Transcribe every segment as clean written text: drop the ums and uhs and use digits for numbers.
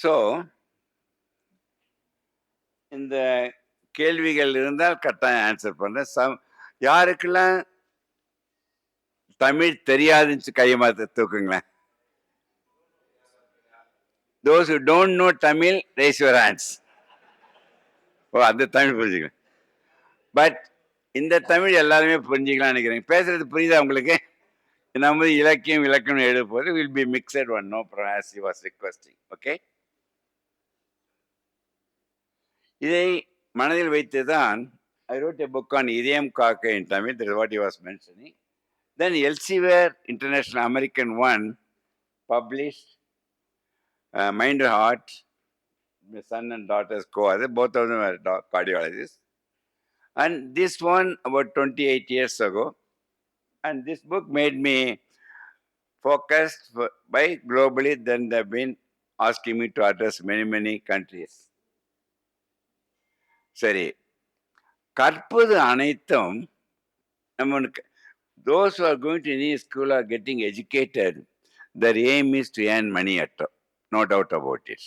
So இந்த கேள்விகள் இருந்தால் கட்டாயம் ஆன்சர் பண்றேன். யாருக்கெல்லாம் தமிழ் தெரியாதுன்னு கையை மாத்த தூக்குங்களேன். Those who don't know Tamil, raise your hands. ஓ, அந்த தமிழ் புரிஞ்சுக்கலாம். பட் இந்த தமிழ் எல்லாருமே புரிஞ்சுக்கலாம் நினைக்கிறேன். பேசுறது புரியுதா உங்களுக்கு? நம்ம இலக்கியம் இலக்கணம் எழுத போது will be mixed one, no problem, as he was requesting. Okay, இதை மனதில் வைத்து தான் I wrote a book on இதயம் காக்க in Tamil. That is what he was mentioning. Then Elsevier International American one published Mind and Heart. My son and daughters co-author, both of them are cardiologists. And this one about 28 years ago. And this book made me focused by globally. Then they've been asking me to address many countries. சரி, கற்பது அனைத்தும் நம்மளுக்கு, those who are going to any school are getting educated. Their aim is to earn money, no doubt about it.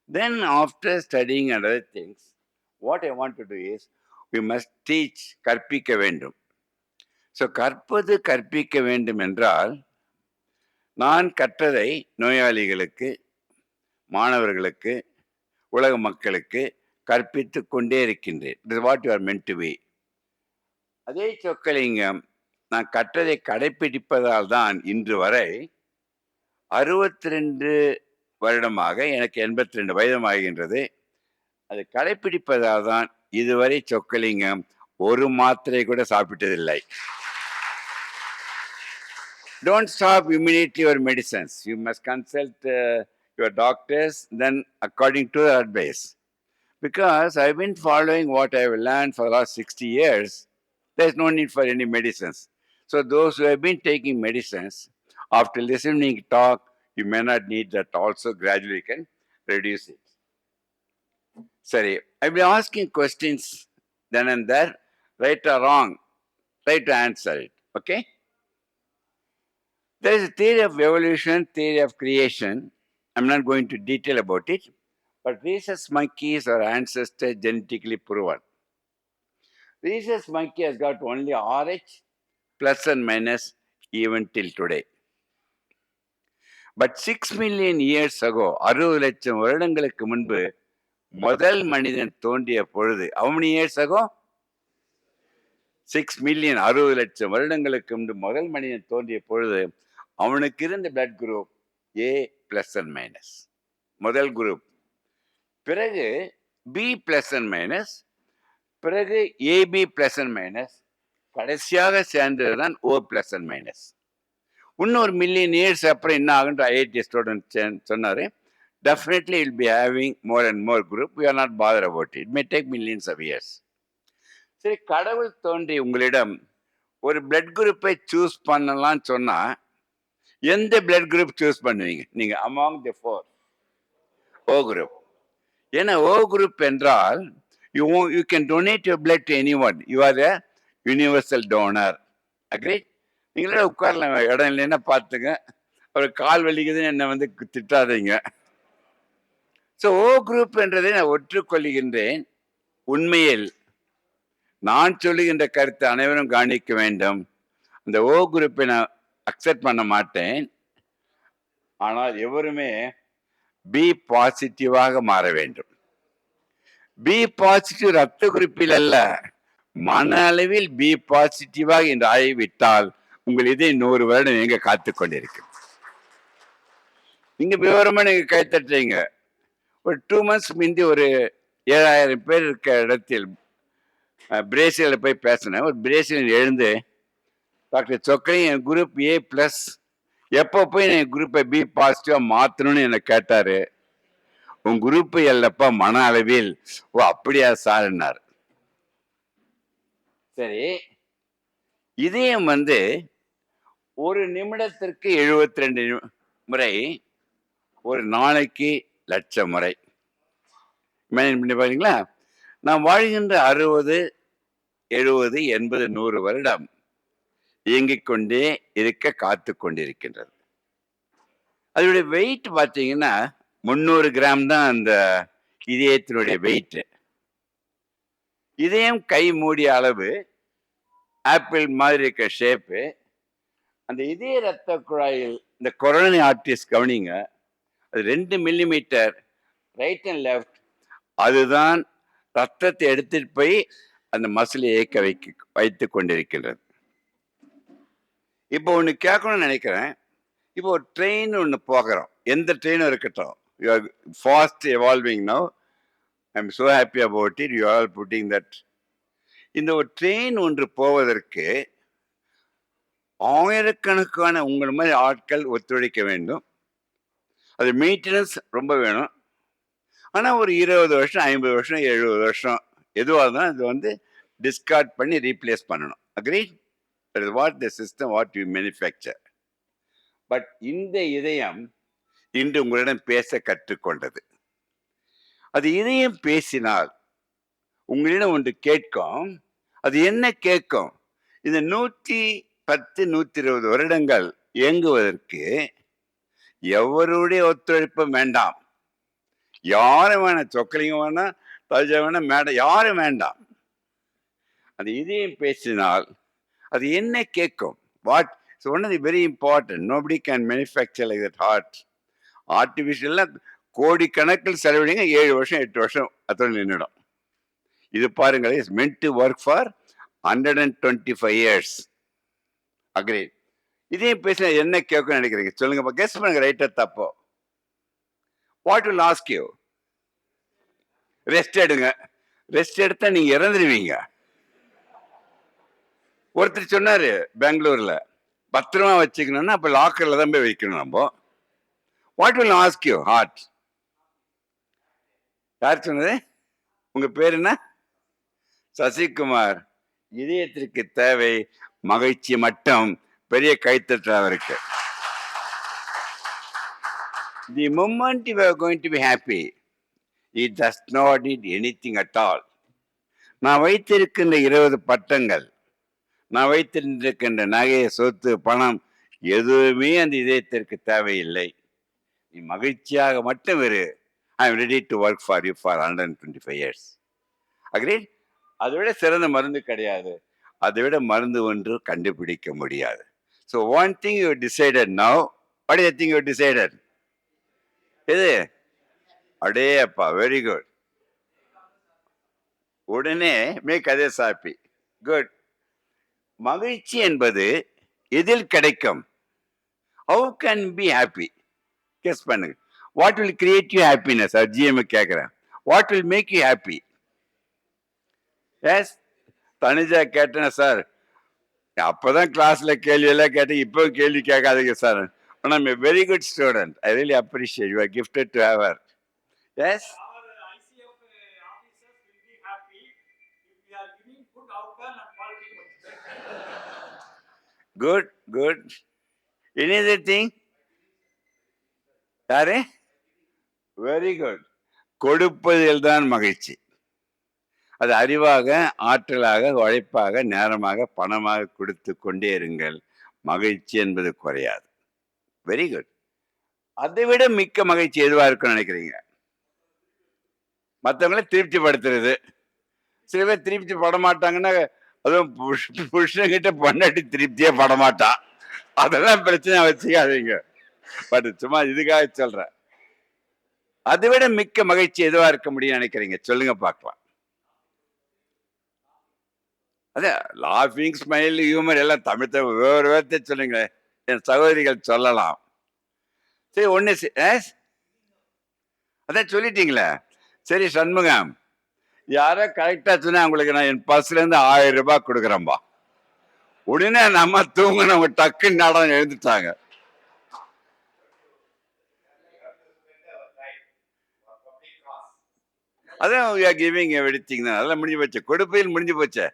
Then after studying and other things, what I want to do is, we must teach, கற்பிக்க வேண்டும். So கற்பது கற்பிக்க வேண்டும் என்றால், நான் கற்றதை நோயாளிகளுக்கு, மாணவர்களுக்கு, உலக மக்களுக்கு கற்பித்து கொண்டே இருக்கின்றேன். This is what you are meant to be. அதே சொக்கலிங்கம், நான் கற்றதை கடைப்பிடிப்பதால் தான் இன்று வரை 62 வருடமாக, எனக்கு 82 வயதுமாகின்றது. அதை கடைப்பிடிப்பதால் தான் இதுவரை சொக்கலிங்கம் ஒரு மாத்திரை கூட சாப்பிட்டதில்லை. Don't stop immediately your medicines. You must consult your doctors, then according to their advice. Because I've been following what I've learned for the last 60 years, there's no need for any medicines. So those who have been taking medicines, after listening talk, you may not need that also. Gradually you can reduce it. Sorry, I'll be asking questions then and there, right or wrong, try to answer it. Okay? There is a theory of evolution, theory of creation. I'm not going to detail about it, but rhesus monkeys are ancestors genetically proven. Rhesus monkey has got only RH plus and minus even till today. But 6 million years ago, 60 லட்சம் வருடங்களுக்கு முன்பு முதல் மனிதன் தோன்றிய பொழுது, how many years ago? 6 million, 60 லட்சம் வருடங்களுக்கு முன்பு முதல் மனிதன் தோன்றிய பொழுது அவனுக்கு இருந்த blood group A plus and minus, முதல் குரூப். பிறகு B பிளஸ் அண்ட் மைனஸ், பிறகு AB பிளஸ் அண்ட் மைனஸ், கடைசியாக சேர்ந்ததுதான் O பிளஸ் அண்ட் மைனஸ். இன்னொரு மில்லியன் இயர்ஸ் அப்புறம் என்ன ஆகும்? IIT ஸ்டூடெண்ட் சொன்னாரு, definitely will be having more and more group. We are not bothered about it. It may take millions of years. சரி, கடவுள் தோன்றி உங்களிடம் ஒரு பிளட் குரூப்பை சூஸ் பண்ணலாம் சொன்னா எந்த பிளட் குரூப் சூஸ் பண்ணுவீங்க நீங்க? Among the 4, O group. ஏன்னா O குரூப் என்றால் you can donate your blood to anyone. You are a universal donor. Agree? நீங்களே உட்காரலாம், இடம் இல்லைன்னா பார்த்துங்க. ஒரு கால் வலிக்குதுன்னு என்னை வந்து திட்டாதீங்க. ஸோ O குரூப் என்றதை நான் ஒற்றுக்கொள்கின்றேன். உண்மையில் நான் சொல்லுகின்ற கருத்தை அனைவரும் கவனிக்க வேண்டும். அந்த O குரூப்பை நான் அக்செப்ட் பண்ண மாட்டேன். ஆனால் எவருமே பி பாசிட்டிவாக மாற வேண்டும். பி பாசிட்டிவ் ரத்த குறிப்பில் அல்ல, மன அளவில் பி பாசிட்டிவாக என்று ஆகிவிட்டால் உங்கள் இதை 100 வருடம் எங்க காத்து கொண்டிருக்கு. நீங்க விவரமா நீங்க கைத்தட்டுறீங்க. ஒரு 2 months முந்தி ஒரு 7000 பேர் இருக்க இடத்தில் பிரேசிலில் போய் பேசினேன். ஒரு பிரேசிலில் எழுந்து, டாக்டர் சொக்கலி, என் குரூப் A பிளஸ், எப்போ போய் என் குரூப்பை பி பாசிட்டிவா மாத்தணும்னு என்னை கேட்டாரு. உன் குரூப் இல்லப்பா, மன அளவில். ஓ அப்படியா சார்னார். சரி, இதயம் வந்து ஒரு நிமிடத்திற்கு 72 முறை, ஒரு நாளைக்கு 1,00,000 முறை. மேனேஜ் பண்ணி பாருங்களா? நான் வாழ்கின்ற 60, 70, 80, 100 வருடம் இயங்கிக் கொண்டே இருக்க காத்து கொண்டிருக்கின்றது. அதனுடைய வெயிட் பார்த்தீங்கன்னா 300 கிராம் தான் அந்த இதயத்தினுடைய வெயிட். இதயம் கை மூடிய அளவு, ஆப்பிள் மாதிரி இருக்க ஷேப்பு. அந்த இதய ரத்த குழாயில் இந்த கொரோனரி ஆர்டரிஸ் கவனிங்க, அது 2 மில்லிமீட்டர் ரைட் அண்ட் லெஃப்ட். அதுதான் ரத்தத்தை எடுத்துட்டு போய் அந்த மசிலை இயக்க வைத்துக் கொண்டிருக்கின்றது. இப்போ ஒண்ணு கேட்கணும்னு நினைக்கிறேன். இப்போ ஒரு ட்ரெயின் ஒண்ணு போகிறோம். எந்த ட்ரெயினும் இருக்கட்டும். You are fast evolving now. I am so happy about it. You are putting that. இந்த ஒரு ட்ரெயின் ஒன்று போவதற்கு ஆயிரக்கணக்கான உங்கள் மாதிரி ஆட்கள் ஒத்துழைக்க வேண்டும். அது மெயின்டெனன்ஸ் ரொம்ப வேணும். ஆனா ஒரு 20 வருஷம், 50 வருஷம், 70 வருஷம் எதுவாக இருந்தாலும் அது வந்து டிஸ்கார்ட் பண்ணி ரீப்ளேஸ் பண்ணணும். Agree? That is what the system what you manufacture. But இந்த இதயம் இன்று உங்களிடம் பேச கற்றுக்கொண்டது. அது இதயம் பேசினால் உங்களிடம் ஒன்று கேட்கும். அது என்ன கேட்கும்? இந்த 110, 120 வருடங்கள் இயங்குவதற்கு எவருடைய ஒத்துழைப்பும் வேண்டாம். யாரும் வேணாம், சொக்கலிங்க வேணாம், ராஜா வேணாம், மேடம், யாரும் வேண்டாம். அந்த இதயம் பேசினால் அது என்ன கேட்கும்? What is one of the very important. Nobody can manufacture like that heart. ஆர்டிஃபிஷியலாக கோடிக்கணக்கில் செலவிடுங்க, 7 வருஷம் 8 வருஷம் அதோட நின்றுடும். இது பாருங்கள், is meant to work for 125 years. Agree? இதே பேசினா என்ன கேட்கும் நினைக்கிறீங்க? சொல்லுங்க, கெஸ் பண்ணுங்க, ரைட்டா தப்போ? What will ask you? Rest எடுங்க. ரெஸ்ட் எடுத்தா நீங்க இறந்துருவீங்க. ஒருத்தர் சொன்னாரு பெங்களூர்ல, பத்திரமா வச்சுக்கணும்னா அப்ப லாக்கர்ல தான் போய் வைக்கணும் நம்ம. What will ask you heart? யார் சொன்னது? உங்க பேர் என்ன? சசிகுமார். இதயத்திற்கு தேவை மகிழ்ச்சி மட்டும். பெரிய கைத்தட்டு அவருக்கு. The moment you are going to be happy, it does not need anything at all. நான் வைத்திருக்கின்ற 20 பட்டங்கள், நான் வைத்திருக்கின்ற நகை, சொத்து, பணம் எதுவுமே அந்த இதயத்திற்கு தேவையில்லை. நீ மகிழ்ச்சியாக மட்டும் இரு. I am ready to work for you for 125 years. Agree? அதை விட சிறந்த மருந்து கிடையாது. அதை விட மருந்து ஒன்று கண்டுபிடிக்க முடியாது. So one thing you decided now. What is the thing you decided? எது? அடே அப்பா, வெரி குட். உடனே மேக் அதர்ஸ் ஹாப்பி. குட். மகிழ்ச்சி என்பது எதில் கிடைக்கும்? How can be happy? Guess பண்ணுங்க. What will create you happiness? GM கேட்கிறேன். What will make you happy? Yes, Tanija கேட்டேன் சார். அப்பதான் கிளாஸ்ல கேள்வி எல்லாம் கேட்டேன், இப்போ கேள்வி கேட்காதீங்க sir. But I'm a very good student. I really appreciate you are gifted to have her. Yes? Our ICF officers will be happy if we are giving good outcome and quality work. Good, good. Any other thing? யாரு? Very good. கொடுப்பதில் தான் மகிழ்ச்சி. அது அறிவாக, ஆற்றலாக, உழைப்பாக, நேரமாக, பணமாக கொடுத்து கொண்டே இருங்கள். மகிழ்ச்சி என்பது குறையாது. Very good. அதை விட மிக்க மகிழ்ச்சி எதுவா இருக்குன்னு நினைக்கிறீங்க? மற்றவங்கள திருப்திப்படுத்துறது. சில பேர் திருப்தி பட மாட்டாங்கன்னா, அதுவும் புருஷன்கிட்ட பொண்டாட்டி திருப்தியே படமாட்டா. அதெல்லாம் பிரச்சனை வச்சுக்காதீங்க. பட் சும்மா இதுக்காக சொல்றேன். அதை விட மிக்க மகிழ்ச்சி எதுவா இருக்க முடியும் நினைக்கிறீங்க? சொல்லுங்க பார்க்கலாம். அதே லாஃபிங், ஸ்மைல், ஹியூமர் எல்லாம் தமிழ் வேறு வார்த்தை சொல்லுங்க. என் சகோதரிகள் சொல்லலாம். சரி, ஒண்ணு அதான் சொல்லிட்டீங்களே. சரி சண்முகம், யாரோ கரெக்டா சொன்னா உங்களுக்கு நான் என் பர்ஸ்ல இருந்து 1000 ரூபாய் கொடுக்குறேன்பா. உடனே நம்ம தூங்கினவங்க டக்குன்னு நாடம் எழுந்துட்டாங்க. அதான் we are giving everything தான். அதெல்லாம் முடிஞ்சு போச்சு. கொடுப்பையில் முடிஞ்சு போச்சு.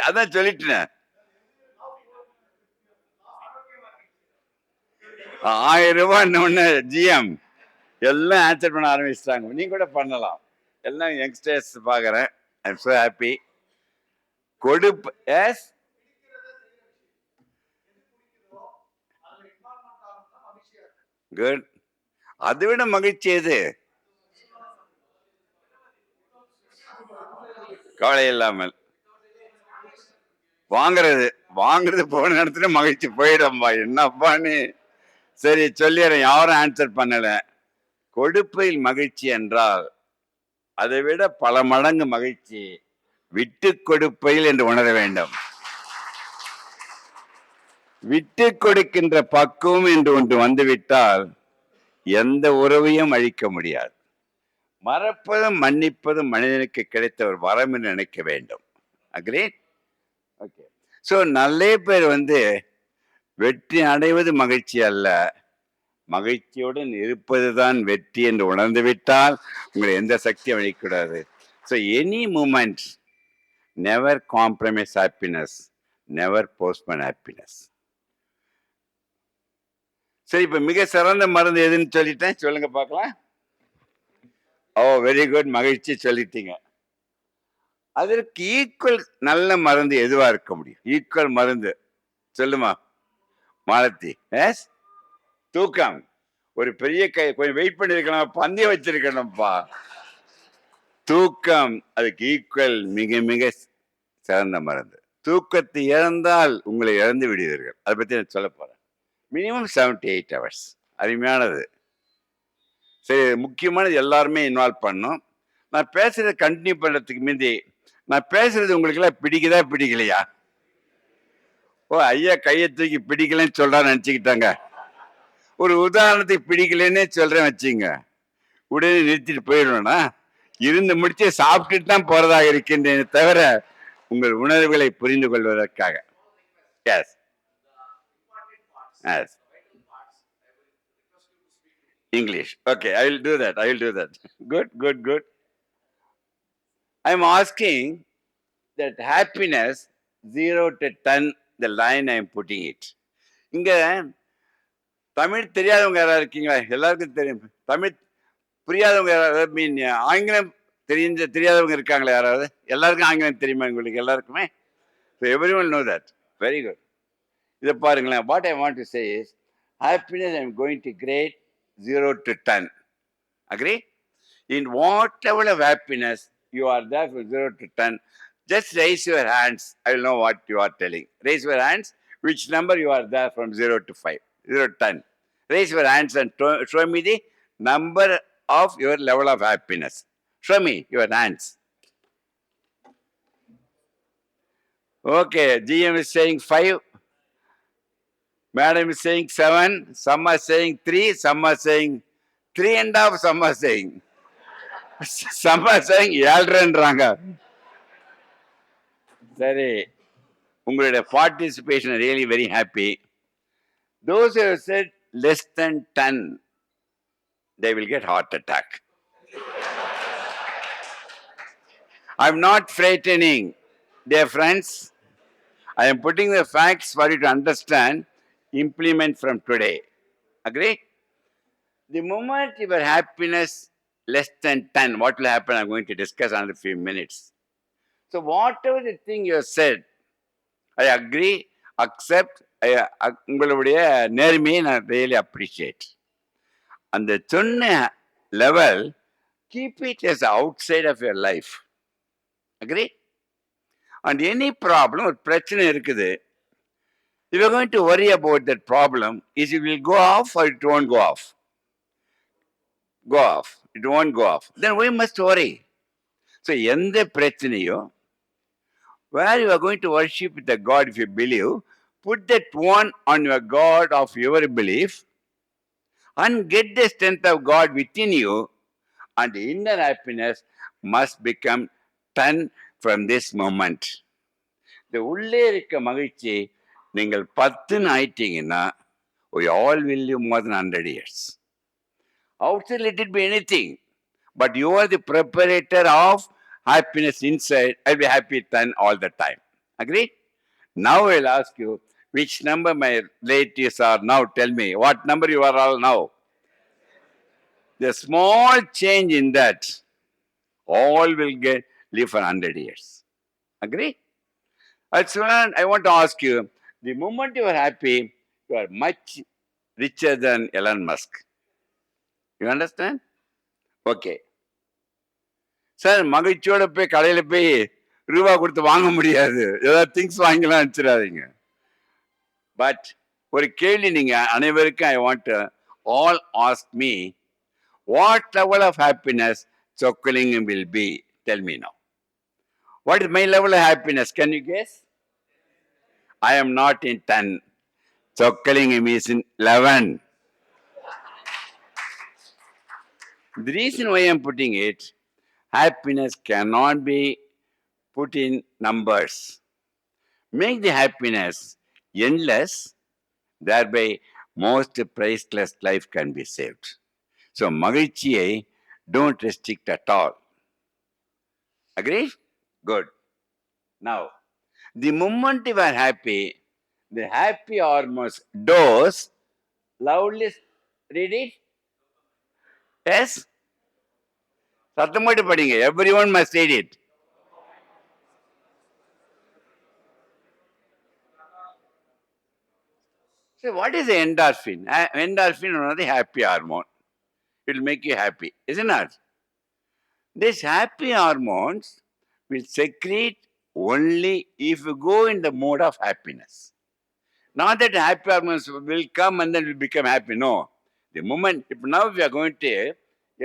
அதான் சொல்லிட்டேன். 1000 ரூபாய் ஜிஎம் எல்லாம் ஆன்சர் பண்ண ஆரம்பிச்சிட்டாங்க. நீங்க கூட பண்ணலாம். எல்லாம் யங்ஸ்டர்ஸ் பாக்குறேன். I am so happy. கொடுப்பு. Yes, good. அதை விட மகிழ்ச்சி எது? கவலை இல்லாமல் வாங்குறது போன இடத்துல மகிழ்ச்சி போயிடும்பா. என்னப்பா நீ? சரி சொல்லிடுறேன், யாரும் ஆன்சர் பண்ணல. கொடுப்பதில் மகிழ்ச்சி என்றால் அதை விட பல மடங்கு மகிழ்ச்சி விட்டு கொடுப்பதில் என்று உணர வேண்டும். விட்டு கொடுக்கின்ற பக்குவம் என்று ஒன்று வந்துவிட்டால் எந்த உறவையும் அழிக்க முடியாது. மறப்பதும் மன்னிப்பதும் மனிதனுக்கு கிடைத்த ஒரு வரம் என்று நினைக்க வேண்டும். அக்ரி? ஓகே. ஸோ நிறைய பேர் வெற்றி அடைவது மகிழ்ச்சி அல்ல, மகிழ்ச்சியுடன் இருப்பதுதான் வெற்றி என்று உணர்ந்து விட்டால் உங்களை எந்த சக்தியும் அழிக்கக்கூடாது. So any moment never compromise happiness, never postpone happiness. சரி, இப்ப மிக சிறந்த மருந்து எதுன்னு சொல்லிட்டேன், சொல்லுங்க பார்க்கலாம். ஓ வெரி குட், மகிழ்ச்சி சொல்லிட்டீங்க. அதற்கு ஈக்குவல் நல்ல மருந்து எதுவா இருக்க முடியும்? ஈக்குவல் மருந்து சொல்லுமா மாலத்தி? எஸ், தூக்கம். ஒரு பெரிய கொஞ்சம் வெயிட் பண்ணிருக்கலாம், பந்தயம் வச்சிருக்கணும்ப்பா. தூக்கம் அதுக்கு ஈக்குவல், மிக மிக சிறந்த மருந்து. தூக்கத்தை இழந்தால் உங்களை இழந்து விடுவீர்கள். அதை பத்தி நான் சொல்ல போறேன். Minimum 7 to 8 hours. அருமையானது. சரி, முக்கியமானது எல்லாருமே இன்வால்வ் பண்ணும். நான் பேசுறதை கண்டினியூ பண்றதுக்கு முந்தி, நான் பேசுறது உங்களுக்கு எல்லாம் பிடிக்குதா பிடிக்கலையா? ஓ ஐயா கையை தூக்கி பிடிக்கலன்னு சொல்றான்னு நினைச்சுக்கிட்டாங்க. ஒரு உதாரணத்துக்கு பிடிக்கலன்னே சொல்றேன் வச்சுங்க, உடனே நிறுத்திட்டு போயிடணும்னா இருந்து முடிச்சு சாப்பிட்டுட்டு தான் போறதாக இருக்கின்றேன் தவிர உங்கள் உணர்வுகளை புரிந்து கொள்வதற்காக. Yes yes English. Okay, I will do that. Good, good, good. I am asking that happiness 0 to 10, the line I am putting it. இங்க தமிழ் தெரியாதவங்க யாராவது இருக்கீங்களா? எல்லாருக்கும் தெரியும். தமிழ் புரியாதவங்க யாராவது, மீன் ஆங்கிலம் தெரியாதவங்க இருக்காங்களா யாராவது? எல்லாருக்கும் ஆங்கிலம் தெரியுமா உங்களுக்கு எல்லாருக்குமே? So everyone know that. Very good. இதை பாருங்களேன். What I want to say is happiness I am going to grade 0 to 10. Agree? In whatever of happiness you are there from 0 to 10, just raise your hands. I will know what you are telling. Raise your hands. Which number you are there from 0 to 5, 0 to 10. Raise your hands and show me the number of your level of happiness. Show me your hands. Okay, GM is saying 5. Madam is saying 7. Some are saying 3. Some are saying 3.5. Some are saying. Some are saying 7.5. சரி, உங்களுடைய participation really very happy. Those who have said less than 10, they will get heart attack. I'm not frightening, dear friends. I am putting the facts for you to understand, implement from today. Agree? The moment your happiness less than 10, what will happen? I'm going to discuss another few minutes. So whatever the thing you have said, I agree, accept, உங்களுடைய நேர்மையை நான் really appreciate. அந்த சொன்ன level, keep it as outside of your life. Agree? And any problem, ஒரு பிரச்சனை இருக்குது, if you're going to worry about that problem, is it will go off or it won't go off? Go off. It won't go off. Then we must worry. So எந்த பிரச்சனையோ, where you are going to worship the God, if you believe, put that one on your God of your belief and get the strength of God within you, and inner happiness must become 10 from this moment. இந்த உள்ளே இருக்க மகிழ்ச்சி நீங்கள் 10 ஆயிட்டீங்கன்னா, we all will live more than 100 years. Outside let it be anything, but you are the preparator of happiness inside. I'll be happy 10 all the time. Agree? Now I'll ask you, which number my relatives are now? Tell me, what number you are all now? The small change in that, all will live for 100 years. Agree? That's why I want to ask you, the moment you are happy, you are much richer than Elon Musk. You understand? Okay. Sir மகிழ்ச்சியோட போய் கடையில போய் ரூபா கொடுத்து வாங்க முடியாது. ஏதாவது things வாங்கலாம் நினைச்சிடாதீங்க. பட் ஒரு கேள்வி நீங்க அனைவருக்கும் I want all ask me what level of happiness Chokkaling will be tell me now. What is my level of happiness? Can you guess? I am not in 10. Chokkalingam is in 11. The reason why I am putting it, happiness cannot be put in numbers. Make the happiness endless, thereby most priceless life can be saved. So, Magichiyai don't restrict at all. Agree? Good. Now, the moment you are happy, the happy hormones dose loudly read it. Yes? சத்தமாட்டு படிங்க. Everyone must read it. So what is the endorphin? Endorphin is one of the happy hormone. It will make you happy, isn't it? These happy hormones will secrete only if you go in the mode of happiness. Not that happy hormones will come and then will become happy. No. The moment, if now we are going to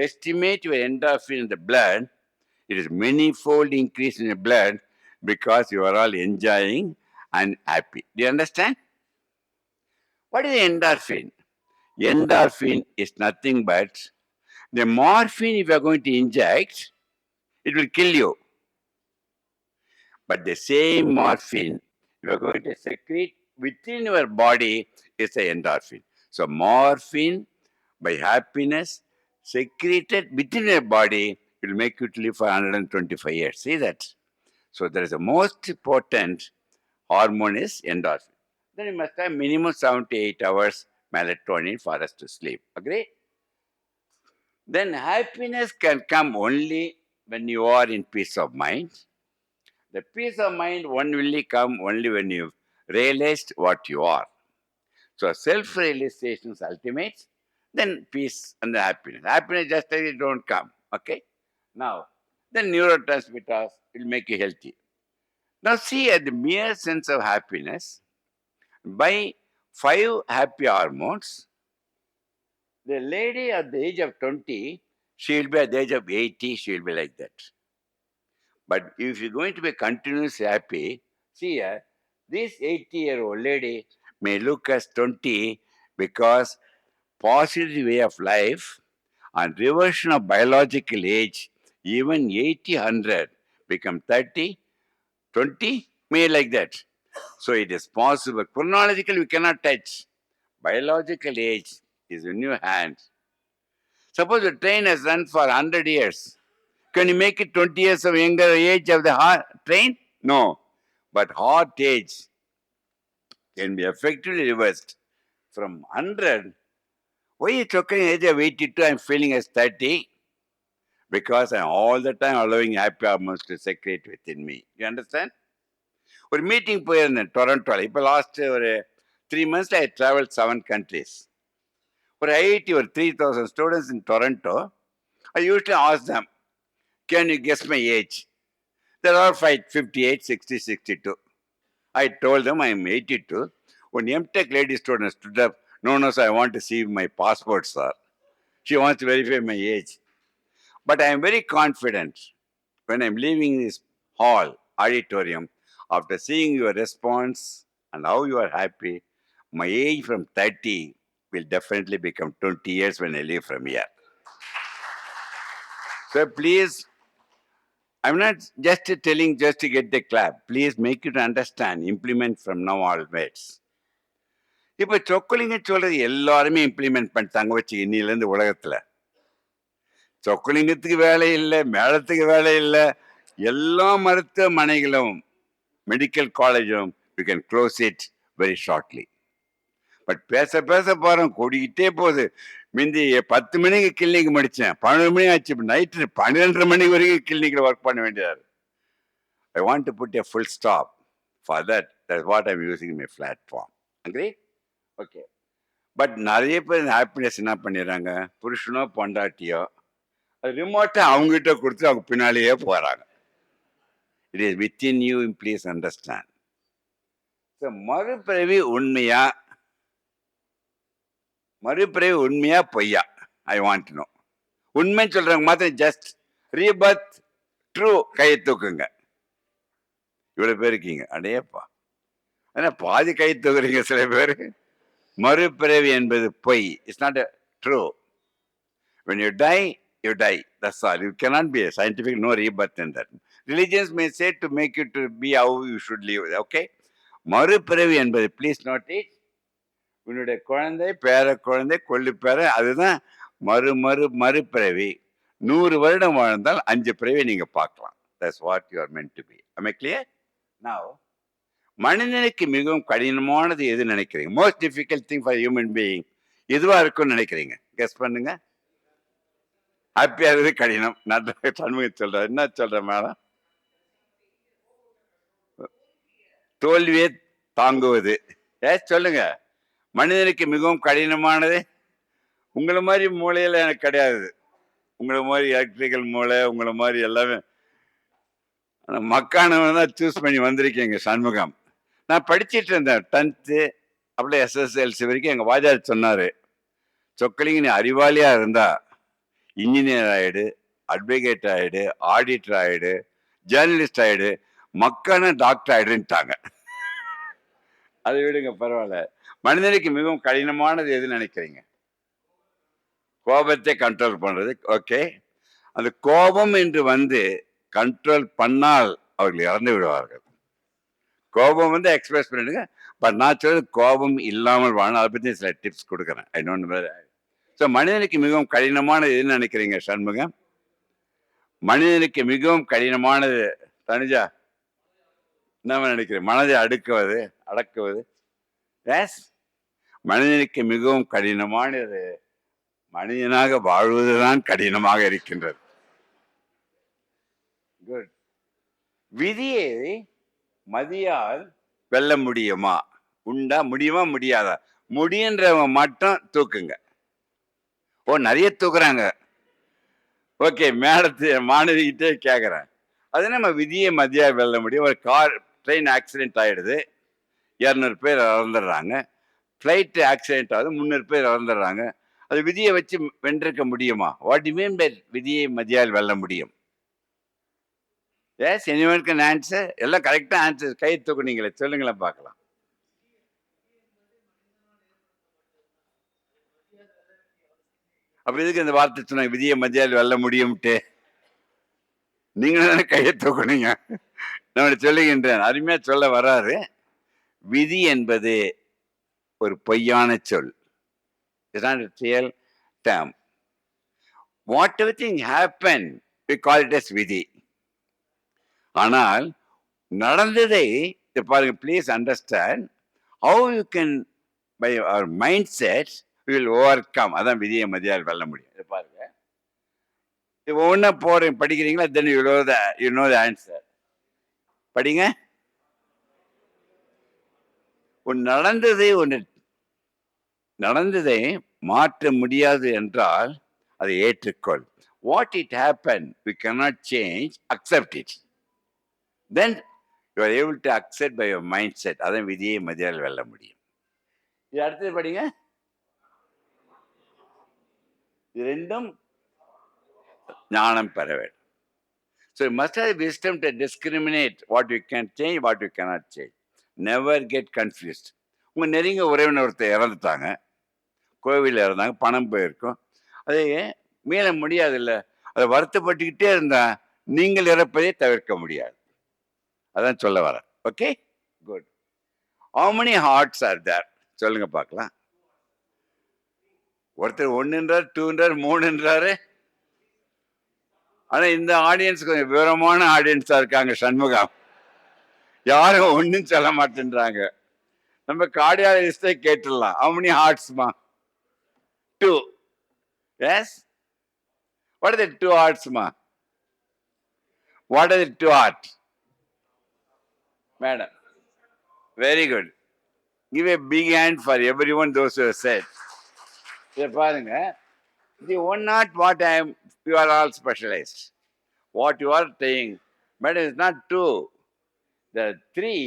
estimate your endorphin in the blood, it is many-fold increase in the blood because you are all enjoying and happy. Do you understand? What is endorphin? Endorphin is nothing but the morphine. If you are going to inject, it will kill you. But the same morphine you are going to secrete within your body is the endorphin. So morphine by happiness secreted within your body will make you to live for 125 years. See that? So there is the most important hormone is endorphin. Then you must have minimum 7 to 8 hours melatonin for us to sleep. Agree? Then happiness can come only when you are in peace of mind. The peace of mind only come only when you've realized what you are. So self-realization is ultimate, then peace and the happiness. Happiness just like it don't come. Okay? Now, the neurotransmitters will make you healthy. Now see at the mere sense of happiness, by 5 happy hormones, the lady at the age of 20, she will be at the age of 80, she will be like that. But if you're going to be continuously happy, see here, this 80-year-old lady may look as 20 because positive way of life and reversion of biological age, even 80, 100 become 30, 20, may like that. So it is possible. Chronologically, we cannot touch. Biological age is in your hand. Suppose the train has run for 100 years. Can you make it 20 years of younger age of the heart train? No. But heart age can be effectively reversed from 100. Why is talking age of 82? I'm feeling as 30 because I'm all the time allowing happy hormones to secrete within me. You understand? ஒரு meeting போயிருந்தேன் டொரண்டோவில். இப்போ last ஒரு 3 months I traveled 7 countries. ஒரு IIT ஒரு 3,000 students in Toronto. I usually ask them, can you guess my age? There are 58, 60, 62. I told them I am 82. One MTech lady student stood up. No, sir, I want to see my passport, sir. She wants to verify my age. But I am very confident when I'm leaving this hall, auditorium, after seeing your response and how you are happy, my age from 30 will definitely become 20 years when I leave from here. So please, I'm not just telling just to get the clap. Please make it understand, implement from now onwards. இப்போ சொக்கலிங்க சொல்றது எல்லாருமே implement பண்ணிட்டாங்க வச்சு இன்னிலேருந்து உலகத்துல. சொக்கலிங்கத்துக்கு வேலை இல்லை, மேளத்துக்கு வேலை இல்லை, எல்லா மருத்துவமனைகளும் மெடிக்கல் காலேஜும் you can close it very shortly. But பேச பேச போகிறோம், கூடிக்கிட்டே போகுது. முந்தி 10 மணிக்கு கிளினிக் முடித்தேன், 12 மணி ஆச்சு. இப்போ நைட்டு 12:30 மணி வரைக்கும் கிளினிக்கில் ஒர்க் பண்ண வேண்டியது. I want to put a full stop. For that, that's what I'm using my platform. Agree? Okay. But நிறைய பேர் இந்த ஹாப்பினஸ் என்ன பண்ணிடுறாங்க, புருஷனோ பொண்டாட்டியோ அது ரிமோட்டை அவங்ககிட்ட கொடுத்து அவங்க பின்னாலேயே போறாங்க. It is within you, please understand. So மறுபிறவி உண்மையா பொய்யா? I want know. உண்மைன்னு சொல்றவங்க மாத்திரம் ஜஸ்ட் ரீபர்த் ட்ரூ கையை தூக்குங்க. இவ்வளவு பேர் இருக்கீங்க, அடேப்பா. ஆனா பாதி கை தூக்குறீங்க சில பேர். மறுபிறவி என்பது பொய். It's not true. when you die, that's all. You cannot be a scientific, no rebirth in that. Religions may say to make you to be how you should live. Okay, மறுபிறவி என்பது ப்ளீஸ் நோட் இட். உன்னுடைய குழந்தை, பேர குழந்தை, கொள்ளு பேர, அதுதான் மறுபிறவி. 100 வருடம் வாழ்ந்தால் 5 பிறவி நீங்க பார்க்கலாம். That's what you are meant to be. Am I clear? Now, மனிதனுக்கு மிகவும் கடினமானது எது நினைக்கிறீங்க? Most difficult thing for human being எதுவா இருக்கும்னு நினைக்கிறீங்க? கெஸ் பண்ணுங்க. ஹாப்பியா இருக்குது கடினம். நல்ல சண்முகம் சொல்ற. என்ன சொல்ற மேடம்? தோல்வியை தாங்குவது. சொல்லுங்க. மனிதனுக்கு மிகவும் கடினமானது. உங்களை மாதிரி மூளையில எனக்கு கிடையாது. உங்களை மாதிரி எலக்ட்ரிக்கல் மூளை, உங்களை மாதிரி எல்லாமே மக்கானவன் தான் சூஸ் பண்ணி வந்திருக்கீங்க சண்முகம். நான் படிச்சுட்டு இருந்தேன் 10th அப்படியே SSLC வரைக்கும். எங்க வாத்தியார் சொன்னாரு, சொக்கலிங்க நீ அறிவாளியா இருந்தா இன்ஜினியர் ஆயிடு, அட்வொகேட் ஆயிடு, ஆடிட்டர் ஆயிடு, ஜேர்னலிஸ்ட் ஆயிடு, மக்கான டாக்டர் ஆயிடுன்ட்டாங்க. அதை விடுங்க, பரவாயில்ல. மனிதனுக்கு மிகவும் கடினமானது எது நினைக்கிறீங்க? கோபத்தை கண்ட்ரோல் பண்றது. ஓகே, அந்த கோபம் என்று வந்து கண்ட்ரோல் பண்ணால் அவர்கள் இறந்து விடுவார்கள். கோபம் வந்து எக்ஸ்பிரஸ் பண்ணிடுங்க. பட் நான் சொல்றது கோபம் இல்லாமல் வாழணும். அதை பற்றி சில டிப்ஸ் கொடுக்குறேன். I don't know. ஸோ மனிதனுக்கு மிகவும் கடினமானது எதுன்னு நினைக்கிறீங்க சண்முகம்? மனிதனுக்கு மிகவும் கடினமானது தனுஜா என்ன நினைக்கிறேன்? மனதை அடக்குவது. எஸ், மனிதனுக்கு மிகவும் கடினமானது மனிதனாக வாழ்வதுதான் கடினமாக இருக்கின்றது. குட். விதியை மதியால் வெல்ல முடியுமா? உண்டா? முடியுமா? முடியாதா? முடியுன்றவங்க மட்டும் தூக்குங்க. ஓ, நிறைய தூக்குறாங்க. ஓகே, மேடத்து மாணவிகிட்டே கேட்குறேன், அது நம்ம விதியை மதியா வெல்ல முடியும்? ஒரு ட்ரெயின் ஆக்சிடென்ட் ஆயிடுது, 200 பேர் இறந்துடுறாங்க. ஃப்ளைட்டு ஆக்சிடென்ட் ஆகுது, 300 பேர் இறந்துடுறாங்க. அது விதியை வச்சு வென்றிருக்க முடியுமா? வாட் யூ மீன் பை விதியை மதியால் வெல்ல முடியும்? Yes, anyone can answer. எல்லாம் கரெக்டாக ஆன்சர். கை தூக்குனீங்களே, சொல்லுங்களேன் பார்க்கலாம். அப்ப எதுக்கு இந்த வார்த்தை சொன்னாங்க, விதியை மதியால் வெல்ல முடியும்ட்டு? நீங்களும் தானே கையை தூக்குனீங்க. நான் சொல்லுகின்றேன், அருமையா சொல்ல வராரு. விதி என்பது ஒரு பொய்யான சொல். It's not a real term. Whatever thing happen, we call it as விதி. ஆனால் நடந்ததை பாருங்க, please understand how you can by our mindset we will overcome. அதான் விதியை மதியால் வெல்ல முடியும். இது பாருங்க, இது ஒவ்வொன்றா படிக்கிறீங்களா? then you know the answer. படிங்க. நடந்ததை மாற்ற முடியாது என்றால் அதை ஏற்றுக்கொள். What it happened, we cannot change, accept it. Then you are able to accept by your mindset. அதான் விதியை மதியால் வெல்ல முடியும். இது அடுத்தது படிங்க. இது ரெண்டும் ஞானம் பெற வேண்டும். So you must have wisdom to discriminate what you can change, what you cannot change. Never get confused. உங்க நெருங்கிய உறவினர் ஒருத்தர் இறந்துட்டாங்க, கோவிலில் இறந்தாங்க, பணம் போயிருக்கும், அதை மீள முடியாது. இல்லை, அதை வருத்தப்பட்டுக்கிட்டே இருந்தா நீங்கள் இறப்பதை தவிர்க்க முடியாது. அதான் சொல்ல வர. Okay, good. How many hearts are there? சொல்லுங்க பார்க்கலாம். ஒருத்தர் 1ன்றார், 2ன்றார், 3ன்றாரு. ஆனா இந்த ஆடியன்ஸ் கொஞ்சம் விவரமான ஆடியன்ஸா இருக்காங்க சண்முகம். யாரும் ஒன்னும் சொல்ல மாட்டேன்றாங்க. நம்ம கார்டியாலஜிஸ்டே கேட்டுடலாம். How many heartsமா? 2. Yes? What are the 2 heartsமா? What are the 2 hearts? Madam, very good. Give a big hand for everyone those who have said. இதை பாருங்க. The one not what I am, you are all specialized. What you are saying, but it's not true. There are three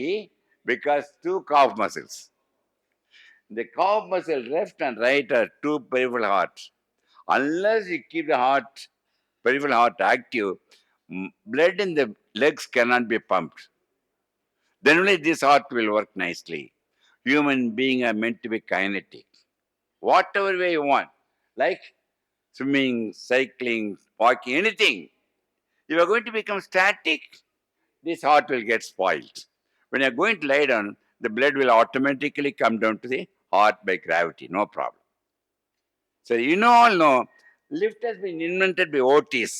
because two calf muscles. The calf muscle left and right are two peripheral hearts. Unless you keep the heart, peripheral heart active, blood in the legs cannot be pumped. Then only this heart will work nicely. Human beings are meant to be kinetic. Whatever way you want, like swimming, cycling, walking, anything. If you are going to become static, this heart will get spoiled. When you are going to lie down, the blood will automatically come down to the heart by gravity, no problem. So you all know, lift has been invented by Otis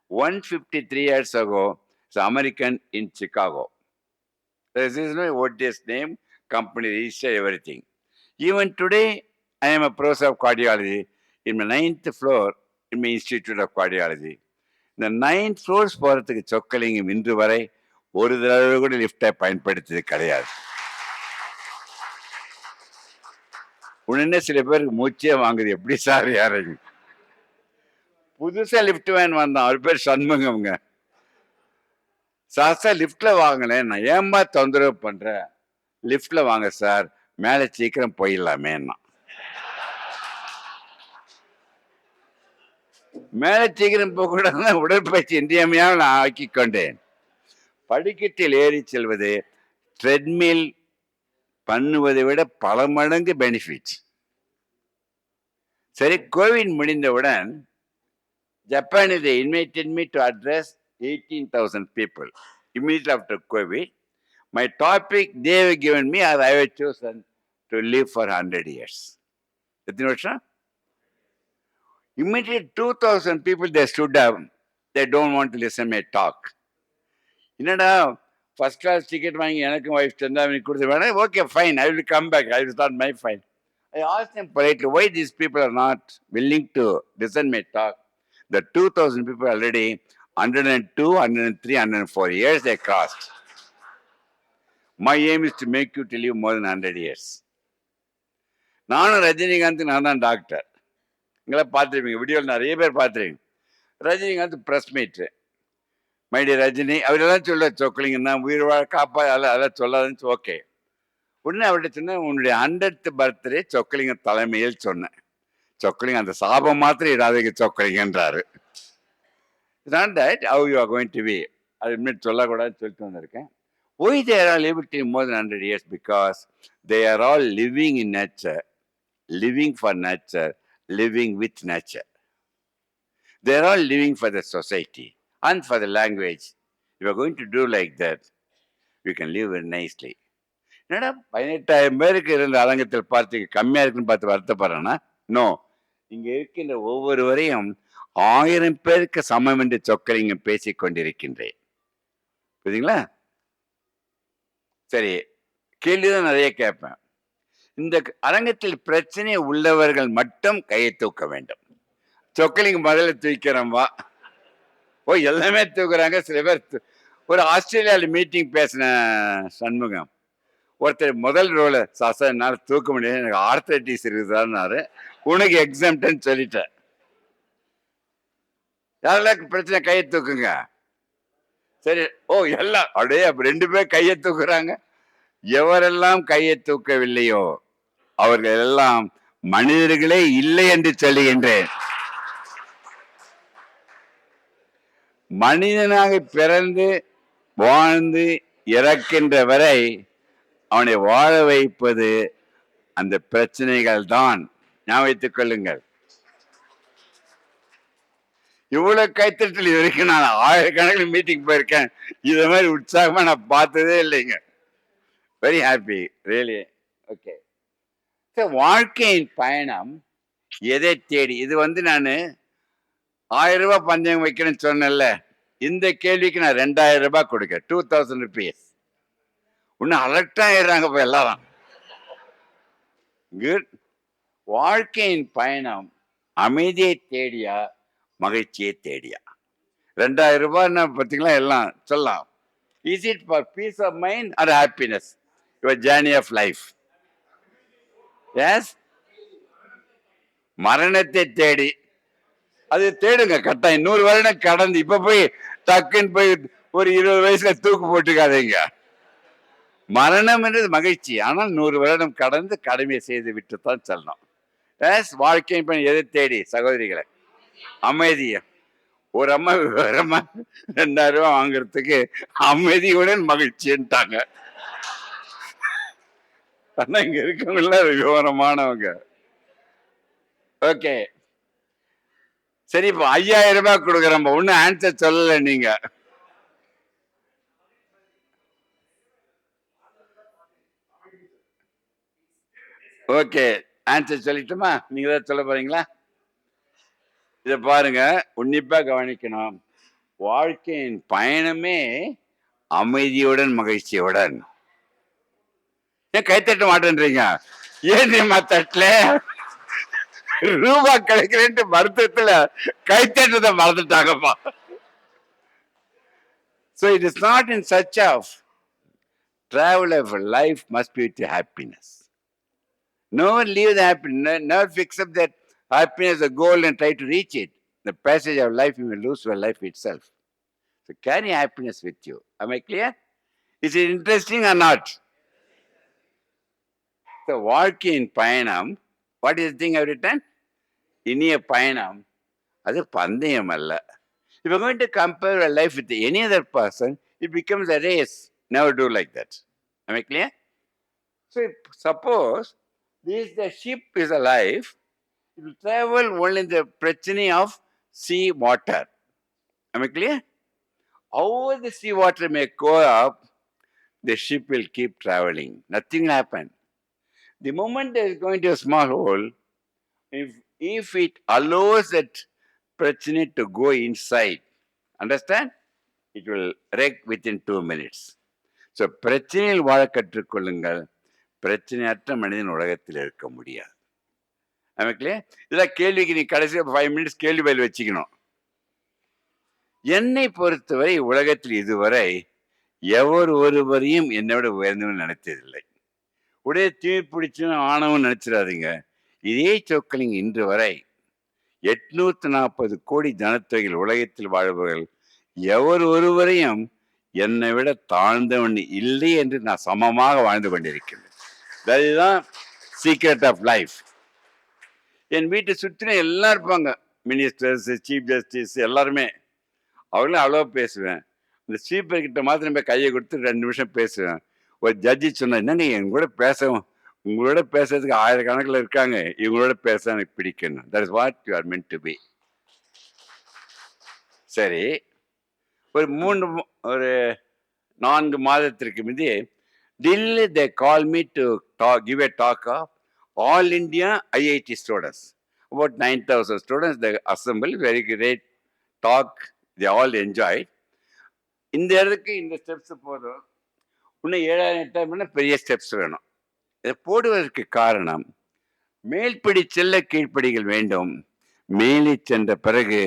153 years ago. It's American in Chicago. There is no Otis name, company registered, everything. Even today, I am a professor of cardiology in my 9th floor in my Institute of Cardiology. இந்த 9th floors போகிறதுக்கு சொக்கலிங்கம் இன்று வரை ஒரு தடவை கூட லிஃப்டை பயன்படுத்தியது கிடையாது. உடனே சில பேருக்கு மூச்சே வாங்குது, எப்படி சார் யாருங்க. புதுசாக லிஃப்ட் வேன் வந்தான், அவர் பேர் சண்முகம்ங்க. சார் லிஃப்டில் வாங்கினேன், நான் ஏமா தொந்தரவு பண்ணுறேன், லிஃப்டில் வாங்க சார், மேலே சீக்கிரம் போயிடலாமேன்னா. மேலே சீக்கிரம் போகக்கூடாதுன்னா உடற்பயிற்சி இன்றியமையாக நான் ஆக்கி கொண்டேன். படிக்கட்டில் ஏறி செல்வது ட்ரெட்மில் பண்ணுவதை விட பல மடங்கு பெனிஃபிட். சரி, கோவிட் முடிந்தவுடன் ஜப்பானில் they invited me to address 18,000 people immediately after COVID. My topic they have given me, as I have chosen to live for 100 years. எத்தனை வருஷம்? Immediately 2,000 people, they stood up. They don't want to listen to my talk. என்னடா first class ticket வாங்கி எனக்கும் wife சந்தாமணி கொடுத்து வேணா, okay fine, I will come back, I will start my fine. I asked them politely, why these people are not willing to listen my talk? The 2,000 people already 102, 103, 104 years they crossed. My aim is to make you to live more than 100 years. நானும் ரஜினிகாந்த், நான் தான் doctor. நீங்களா பார்த்துருப்பீங்க, வீடியோவில் நிறைய பேர் பார்த்துருக்கீங்க. Rajinikanth press மீட்டு, மைடி ரஜினி அவரெல்லாம் சொல்ல சொக்கலிங்கன்னா உயிர் வாழ காப்பா, அதெல்லாம் சொல்லாதுன்னு. ஓகே, உடனே அவர்கிட்ட சொன்னேன், உன்னுடைய 100th பர்த்டே சொக்கலிங்க தலைமையில் சொன்னேன். சொக்கலிங்க அந்த சாபம் மாத்திரம் இடாதீங்க சொக்கலிங்கன்றாரு. not that how you are going to be. அது இனிமேல் சொல்லக்கூடாதுன்னு சொல்லிட்டு வந்திருக்கேன். Why they are all able to live more than 100 years? Because they are all living in nature, living for nature, living with nature. They are all living for the society and for the language. If you are going to do like that, you can live very nicely. என்னடா 18,000 பேருக்கு இருந்த அரங்கத்தில் பார்த்து கம்மியா இருக்குன்னு பார்த்து வருத்தப்படுறேன்னா, no, இங்க இருக்கின்ற ஒவ்வொருவரையும் 1000 பேருக்கு சமம் என்று சொக்கலிங்க பேசிக் கொண்டிருக்கின்றேன். புரியுதுங்களா? சரி, கேள்விதான் நிறைய கேட்பேன். இந்த அரங்கத்தில் பிரச்சனை உள்ளவர்கள் மட்டும் கையை தூக்க வேண்டும். சொக்கலிங்க முதல்ல தூக்கிறோம்பா. ஓ, எல்லாமே தூக்குறாங்க. சில பேர் ஒரு ஆஸ்திரேலியாவில் மீட்டிங் பேசின சண்முகம் ஒருத்தர் முதல் ரோல, சாசா என்னால் தூக்க முடியாது, எனக்கு ஆர்த்தரைட்டிஸ் இருக்குதான்னாரு. உனக்கு எக்ஸாம்டன் சொல்லிட்டேன். யாரெல்லாம் பிரச்சனை கையை தூக்குங்க. சரி, ஓ எல்லாம் அப்படியே 2 பேர் கையை தூக்குறாங்க. எவரெல்லாம் கையை தூக்கவில்லையோ அவர்கள் எல்லாம் மனிதர்களே இல்லை என்று சொல்லுகின்றேன். மனிதனாக பிறந்து வாழ்ந்து இறக்கின்ற வரை அவனை வாழ வைப்பது அந்த பிரச்சனைகள் தான். ஞாபகத்துக் கொள்ளுங்கள். இவ்வளவு கைத்தட்டல் வரைக்கும் நான் 1000கணக்கில் மீட்டிங் போயிருக்கேன். இதை மாதிரி உற்சாகமா நான் பார்த்ததே இல்லைங்க. Very happy, really. ஓகே, வாழ்க்கையின் பயணம் எதை தேடி? இது நான் 1000 ரூபாய் பந்தயம் வைக்கணும்னு சொன்னேன்ல, இந்த கேள்விக்கு நான் 2000 ரூபாய் கொடுக்க, 2000 rupees. இன்னும் அலர்ட் ஆயிடுறாங்க இப்போ எல்லாரும். குட். வாழ்க்கையின் பயணம் அமைதியை தேடியா மகிழ்ச்சியை தேடியா? 2000 ரூபாய்னா பார்த்தீங்களா, எல்லாம் சொல்லலாம். Is it for peace of mind or happiness? Your journey of life. Yes, மரணத்தை தேடி அது தேடுங்க கட்டாயம். 100 வருடம் கடந்து இப்ப போய் டக்குன்னு போய் ஒரு 20 வயசுல தூக்கு போட்டுக்காதீங்க. மரணம் என்றது மகிழ்ச்சி. ஆனால் 100 வருடம் கடந்து கடமையை செய்து விட்டுத்தான் செல்லணும். வாழ்க்கை பயன் எதை தேடி சகோதரிகளை? அமைதியை. ஒரு அம்மா விவரமா 2000 ரூபாய் வாங்குறதுக்கு அமைதியுடன் மகிழ்ச்சின்ட்டாங்க. ஆனா இங்க இருக்கவங்கள விவரமானவங்க. ஓகே சரி, இப்போ 5000 ரூபாய் கொடுக்குறோம். ஒன்னும் ஆன்சர் சொல்லல நீங்க. ஓகே ஆன்சர் சொல்லிட்டுமா? நீங்க தான் சொல்ல போறீங்களா? இத பாருங்க, உன்னிப்பா கவனிக்கணும். வாழ்க்கையின் பயணமே அமைதியுடன் மகிழ்ச்சியுடன். ஏன் கைத்தட்ட மாட்டேன்றீங்க? ஏன் தெரியுமா தட்டல? ரூபா கிடைக்கிறேன்ட்டு வருத்தத்துல கைத்தட்டத்தை மறந்துட்டாங்கப்பா. So it is not in search of travel of life must be with happiness. Never leave the happiness, never fix up that happiness a goal and try to reach it. The passage of life you will lose your life itself. So carry happiness with you. Am I clear? Is it interesting or not? So வாழ்க்கையின் பயணம், what is the thing I've written? இனிய பயணம், அது பந்தயம் அல்ல. If you're going to compare your life with any other person, it becomes a race. Never do like that. Am I clear? So suppose the ship is a life, it will travel only in the prechani of sea water. Am I clear? However the sea water may go up, the ship will keep traveling. Nothing will happen. The moment there is going to a small hole, if it allows that prechani to go inside, understand? It will wreck within 2 minutes. So பிரச்சனையில் வாழ கற்றுக்கொள்ளுங்கள். பிரச்சனையற்ற மனிதன் உலகத்தில் இருக்க முடியாது. நமக்கு இதெல்லாம் கேள்விக்கு நீ கடைசி 5 மினிட்ஸ் கேள்வி பதில் வச்சுக்கணும். என்னை பொறுத்தவரை உலகத்தில் இதுவரை எவர் ஒருவரையும் என்னை விட உயர்ந்தவன் நினைத்ததில்லை. உடைய தீர்ப்பிடிச்சுன்னு ஆணவம் நினைச்சிடாதீங்க. இதே சொற்களிங் இன்று வரை 840 கோடி ஜனத்தொகையில் உலகத்தில் வாழ்பவர்கள் எவர் ஒருவரையும் என்னை விட தாழ்ந்தவன் இல்லை என்று நான் சமமாக வாழ்ந்து கொண்டிருக்கிறேன். அதுதான் சீக்ரெட் ஆஃப் லைஃப். என் வீட்டை சுற்றின எல்லாம் இருப்பாங்க, மினிஸ்டர்ஸ், சீஃப் ஜஸ்டிஸ் எல்லாருமே. அவங்களும் அவ்வளோ பேசுவேன். இந்த ஸ்பீக்கர் கிட்ட மாத்திரம் போய் கையை கொடுத்து 2 நிமிஷம் பேசுவேன். ஒரு ஜட்ஜி சொன்னா, என்னங்க என் கூட பேசவும், உங்களோட பேசுறதுக்கு 1000 கணக்கில் இருக்காங்க, இவங்களோட பேச எனக்கு பிடிக்கணும். That is what you are meant to be. சரி, ஒரு 4 மாதத்திற்கு முந்தைய Delhi they called me to give a talk of all India IIT students. About 9,000 students they assembled. Very great talk. They all enjoyed. இந்த இடத்துக்கு இந்த steps போதும். இன்னும் 7,000 8,000 பெரிய ஸ்டெப்ஸ் வேணும். இதை போடுவதற்கு காரணம், மேல்படி செல்ல கீழ்ப்படிகள் வேண்டும். மேலே சென்ற பிறகு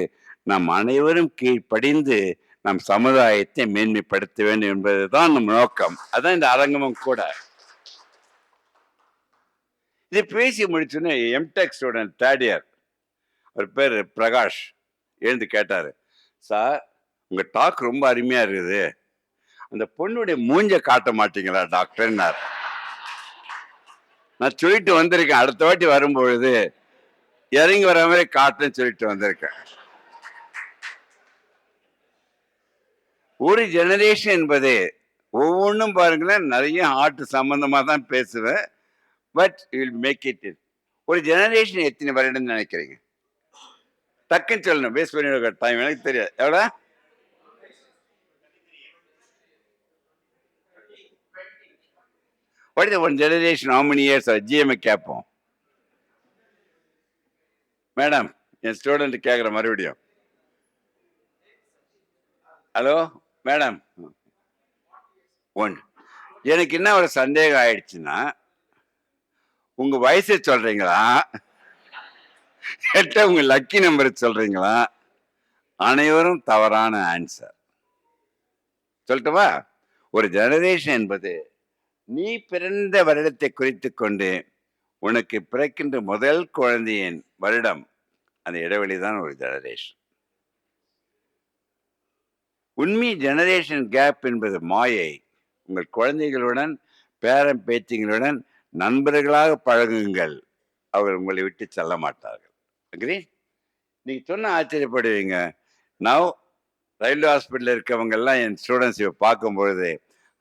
நாம் அனைவரும் கீழ்ப்படிந்து நம் சமுதாயத்தை மேன்மைப்படுத்த வேண்டும் என்பதுதான் நம் நோக்கம். அதான் இந்த அரங்கமும் கூட. இதை பேசி முடிச்சுன்னு எம்டெக் ஸ்டூடெண்ட் 3rd இயர், ஒரு பேர் பிரகாஷ், எழுந்து கேட்டாரு, சார் உங்க டாக் ரொம்ப அருமையா இருக்குது, அந்த பொண்ணுடைய மூஞ்ச காட்ட மாட்டீங்களா டாக்டர்னார். நான் சொல்லிட்டு வந்திருக்கேன், அடுத்த வாட்டி வரும்பொழுது இறங்கி வர மாதிரி காட்டுன்னு சொல்லிட்டு வந்திருக்கேன். ஒரு ஜெனரேஷன் என்பது ஒவ்வொன்றும் பாருங்களேன், நிறைய ஆர்ட் சம்பந்தமா தான் பேசுவேன். But will make it. ஒரு ஜெனரேஷன் எத்தனை வருடம் நினைக்கிறீங்க? டக்குன்னு சொல்லணும், பேஸ் பண்ணி டைம் எனக்கு தெரியாது. எவ்வளோ? What is the one generation? How many years? GMA கேட்போம். மேடம், என் ஸ்டூடெண்ட் கேட்குற மறுபடியும். Hello madam, 1. எனக்கு என்ன ஒரு சந்தேகம் ஆயிடுச்சுன்னா, உங்க வயசை சொல்றீங்களா, கேட்ட உங்க லக்கி நம்பர் சொல்றீங்களா? அனைவரும் தவறான ஆன்சர். சொல்லட்டுமா? ஒரு ஜெனரேஷன் என்பது நீ பிறந்த வருடத்தை குறித்து கொண்டு உனக்கு பிறக்கின்ற முதல் குழந்தையின் வருடம் அந்த இடைவெளி தான் ஒரு ஜெனரேஷன். உண்மை ஜெனரேஷன் கேப் என்பது மாயை. உங்கள் குழந்தைகளுடன், பேரன் பேத்திகளுடன் நண்பர்களாக பழகுங்கள். அவர் உங்களை விட்டு செல்ல மாட்டார்கள். அக்ரி? நீங்க சொன்னா ஆச்சரியப்படுவீங்க. நவ் ரயில்வே ஹாஸ்பிட்டல்ல இருக்கவங்க எல்லாம் என் ஸ்டூடெண்ட்ஸ் பார்க்கும்பொழுது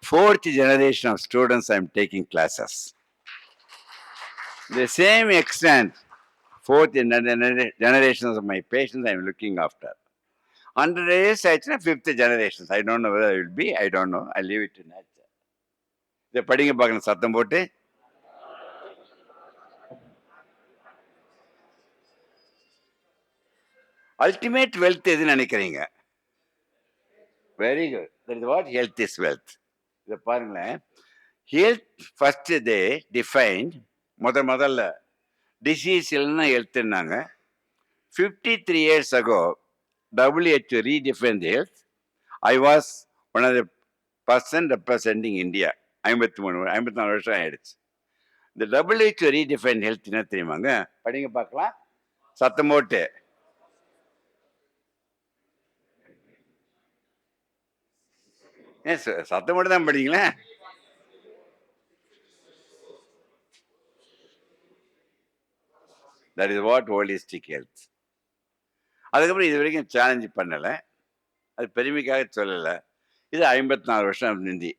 4th generation of students I am taking classes. The same extent, 4th generations of my patients I am looking after. 100 years ஆச்சுன்னா 5th generations. I don't know whether it will be. I don't know. I leave it to nature. இதை படிங்க பார்க்கணும் சத்தம் போட்டு. Ultimate wealth எதுன்னு நினைக்கிறீங்க? Very good. That is what health is wealth. இதை பாருங்களேன். ஹெல்த் ஃபர்ஸ்ட் தே டிஃபைன்ட் முதல்ல டிசீஸ் இல்லைன்னா ஹெல்த்னாங்க. 53 years ago, WHO redefined health. I was one of the person representing India. 54 வருஷம் ஆயிடுச்சு. இந்த WHO redefined health என்ன தெரியுமாங்க? படிங்க பார்க்கலாம் சத்தம் போட்டு. ஏன் சத்தம் போட்டு தான் படிங்களா? That is what holistic health. அதுக்கப்புறம் இது வரைக்கும் சேலஞ்ச் பண்ணலை. அது பெருமைக்காக சொல்லலை. இது 54 வருஷம் நிந்தி.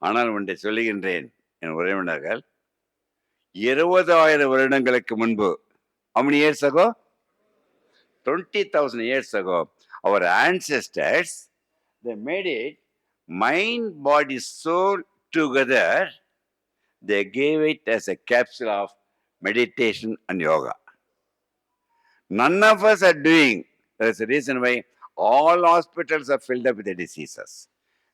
ஆனால் ஒன்றை சொல்லுகின்றேன் என் உறவினர்கள், 20,000 வருடங்களுக்கு முன்பு, how many years ago? 20,000 years ago, our ancestors, they made it mind, body, soul together. They gave it as a capsule of meditation and yoga. None of us are doing. That's the reason why all hospitals are filled up with the diseases.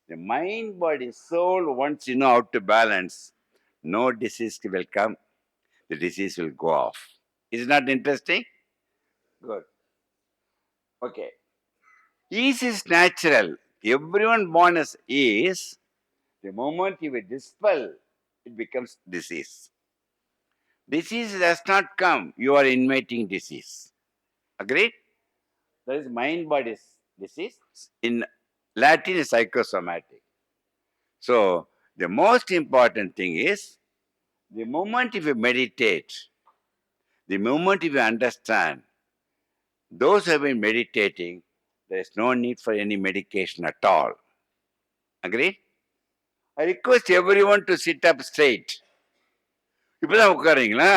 The mind, body, soul, once you know how to balance, no disease will come. The disease will go off. Is it not interesting? Good. Okay. Ease is natural. Everyone born as is. The moment you will dispel, it becomes disease. Disease does not come. You are inviting disease. Agreed? That is mind body disease. In Latin is psychosomatic. So the most important thing is, the moment if you meditate, the moment if you understand, those who have been meditating, there is no need for any medication at all. Agreed? I request everyone to sit up straight. இப்பதான் உட்காருங்களா?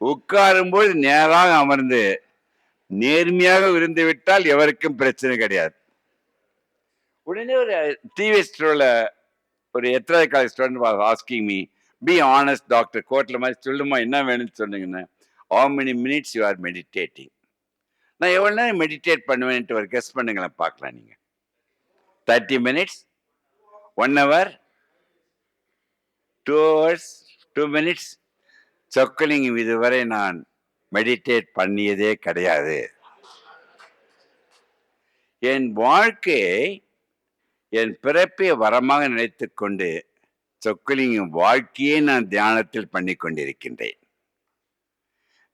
உட்காரும்போது நேராக அமர்ந்து நேர்மையாக இருந்து விட்டால் எவருக்கும் பிரச்சனை கிடையாது. உடனே ஒரு டிவி ஸ்டோர்ல ஒரு எத்தனை college student asking me, be honest doctor, கோர்ட்ல மாதிரி சொல்லுமா என்ன வேணும்னு சொன்னீங்கன்னா, how many minutes you are meditating? நான் எவ்வளோ நேரம் மெடிடேட் பண்ணுவேன்ட்டு ஒரு கெஸ் பண்ணுங்களேன் பார்க்கலாம். நீங்க 30 minutes, 1 hour, 2 hours, 2 minutes. Chokkalinga இதுவரை நான் மெடிடேட் பண்ணியதே கிடையாது. என் வாழ்க்கையை என் பிறப்பை வரமாக நினைத்துக் கொண்டு சொக்கலிங்கம் வாழ்க்கையை நான் தியானத்தில் பண்ணி கொண்டிருக்கின்றேன்.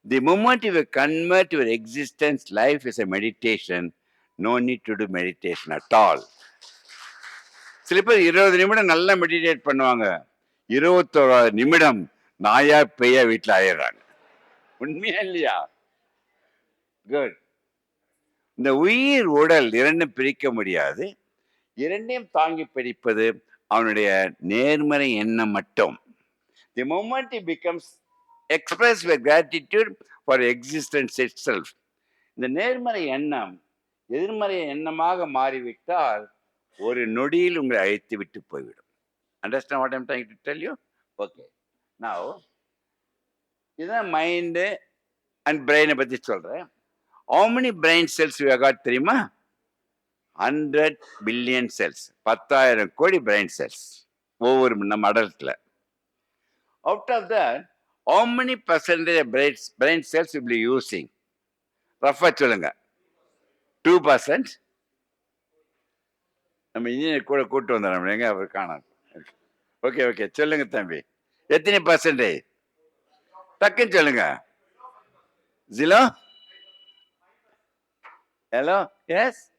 The moment you convert your existence, life is a meditation. No need to do meditation at all. சில பேர் 20 நிமிடம் நல்லா மெடிடேட் பண்ணுவாங்க, 21 நிமிடம் நாயா பெய்யா வீட்டில் ஆயிடுறாங்க. உண்மையா இல்லையா? குட். இந்த உயிர் உடல் இரண்டும் பிரிக்க முடியாது. இரண்டையும் தாங்கி பிடிப்பது அவனுடைய நேர்மறை எண்ணம் மட்டும். The moment he becomes express with gratitude for existence itself, இந்த நேர்மறை எண்ணம் எதிர்மறை எண்ணமாக மாறிவிட்டால் ஒரு நொடியில் உங்களை அழைத்து விட்டு போய்விடும். Understand what I'm trying to tell you? Okay. Now, இதுதான் மைண்டு அண்ட் பிரெயினை பற்றி சொல்கிறேன். How many brain cells you have got தெரியுமா? 100 billion cells. 10,000 கோடி brain cells ஒவ்வொரு நம்ம அடல்ட்ல. Out of that, how many percentage of brain cells you will be using? ரஃபா சொல்லுங்க. 2%. நம்ம இன்ஜினியர் கூட கூப்பிட்டு வந்துடுறோம், எங்க அவர் காணாது. ஓகே சொல்லுங்க தம்பி, எத்தனை பர்சன்டேஜ்? டக்குன்னு சொல்லுங்க. Zero? Hello? Yes?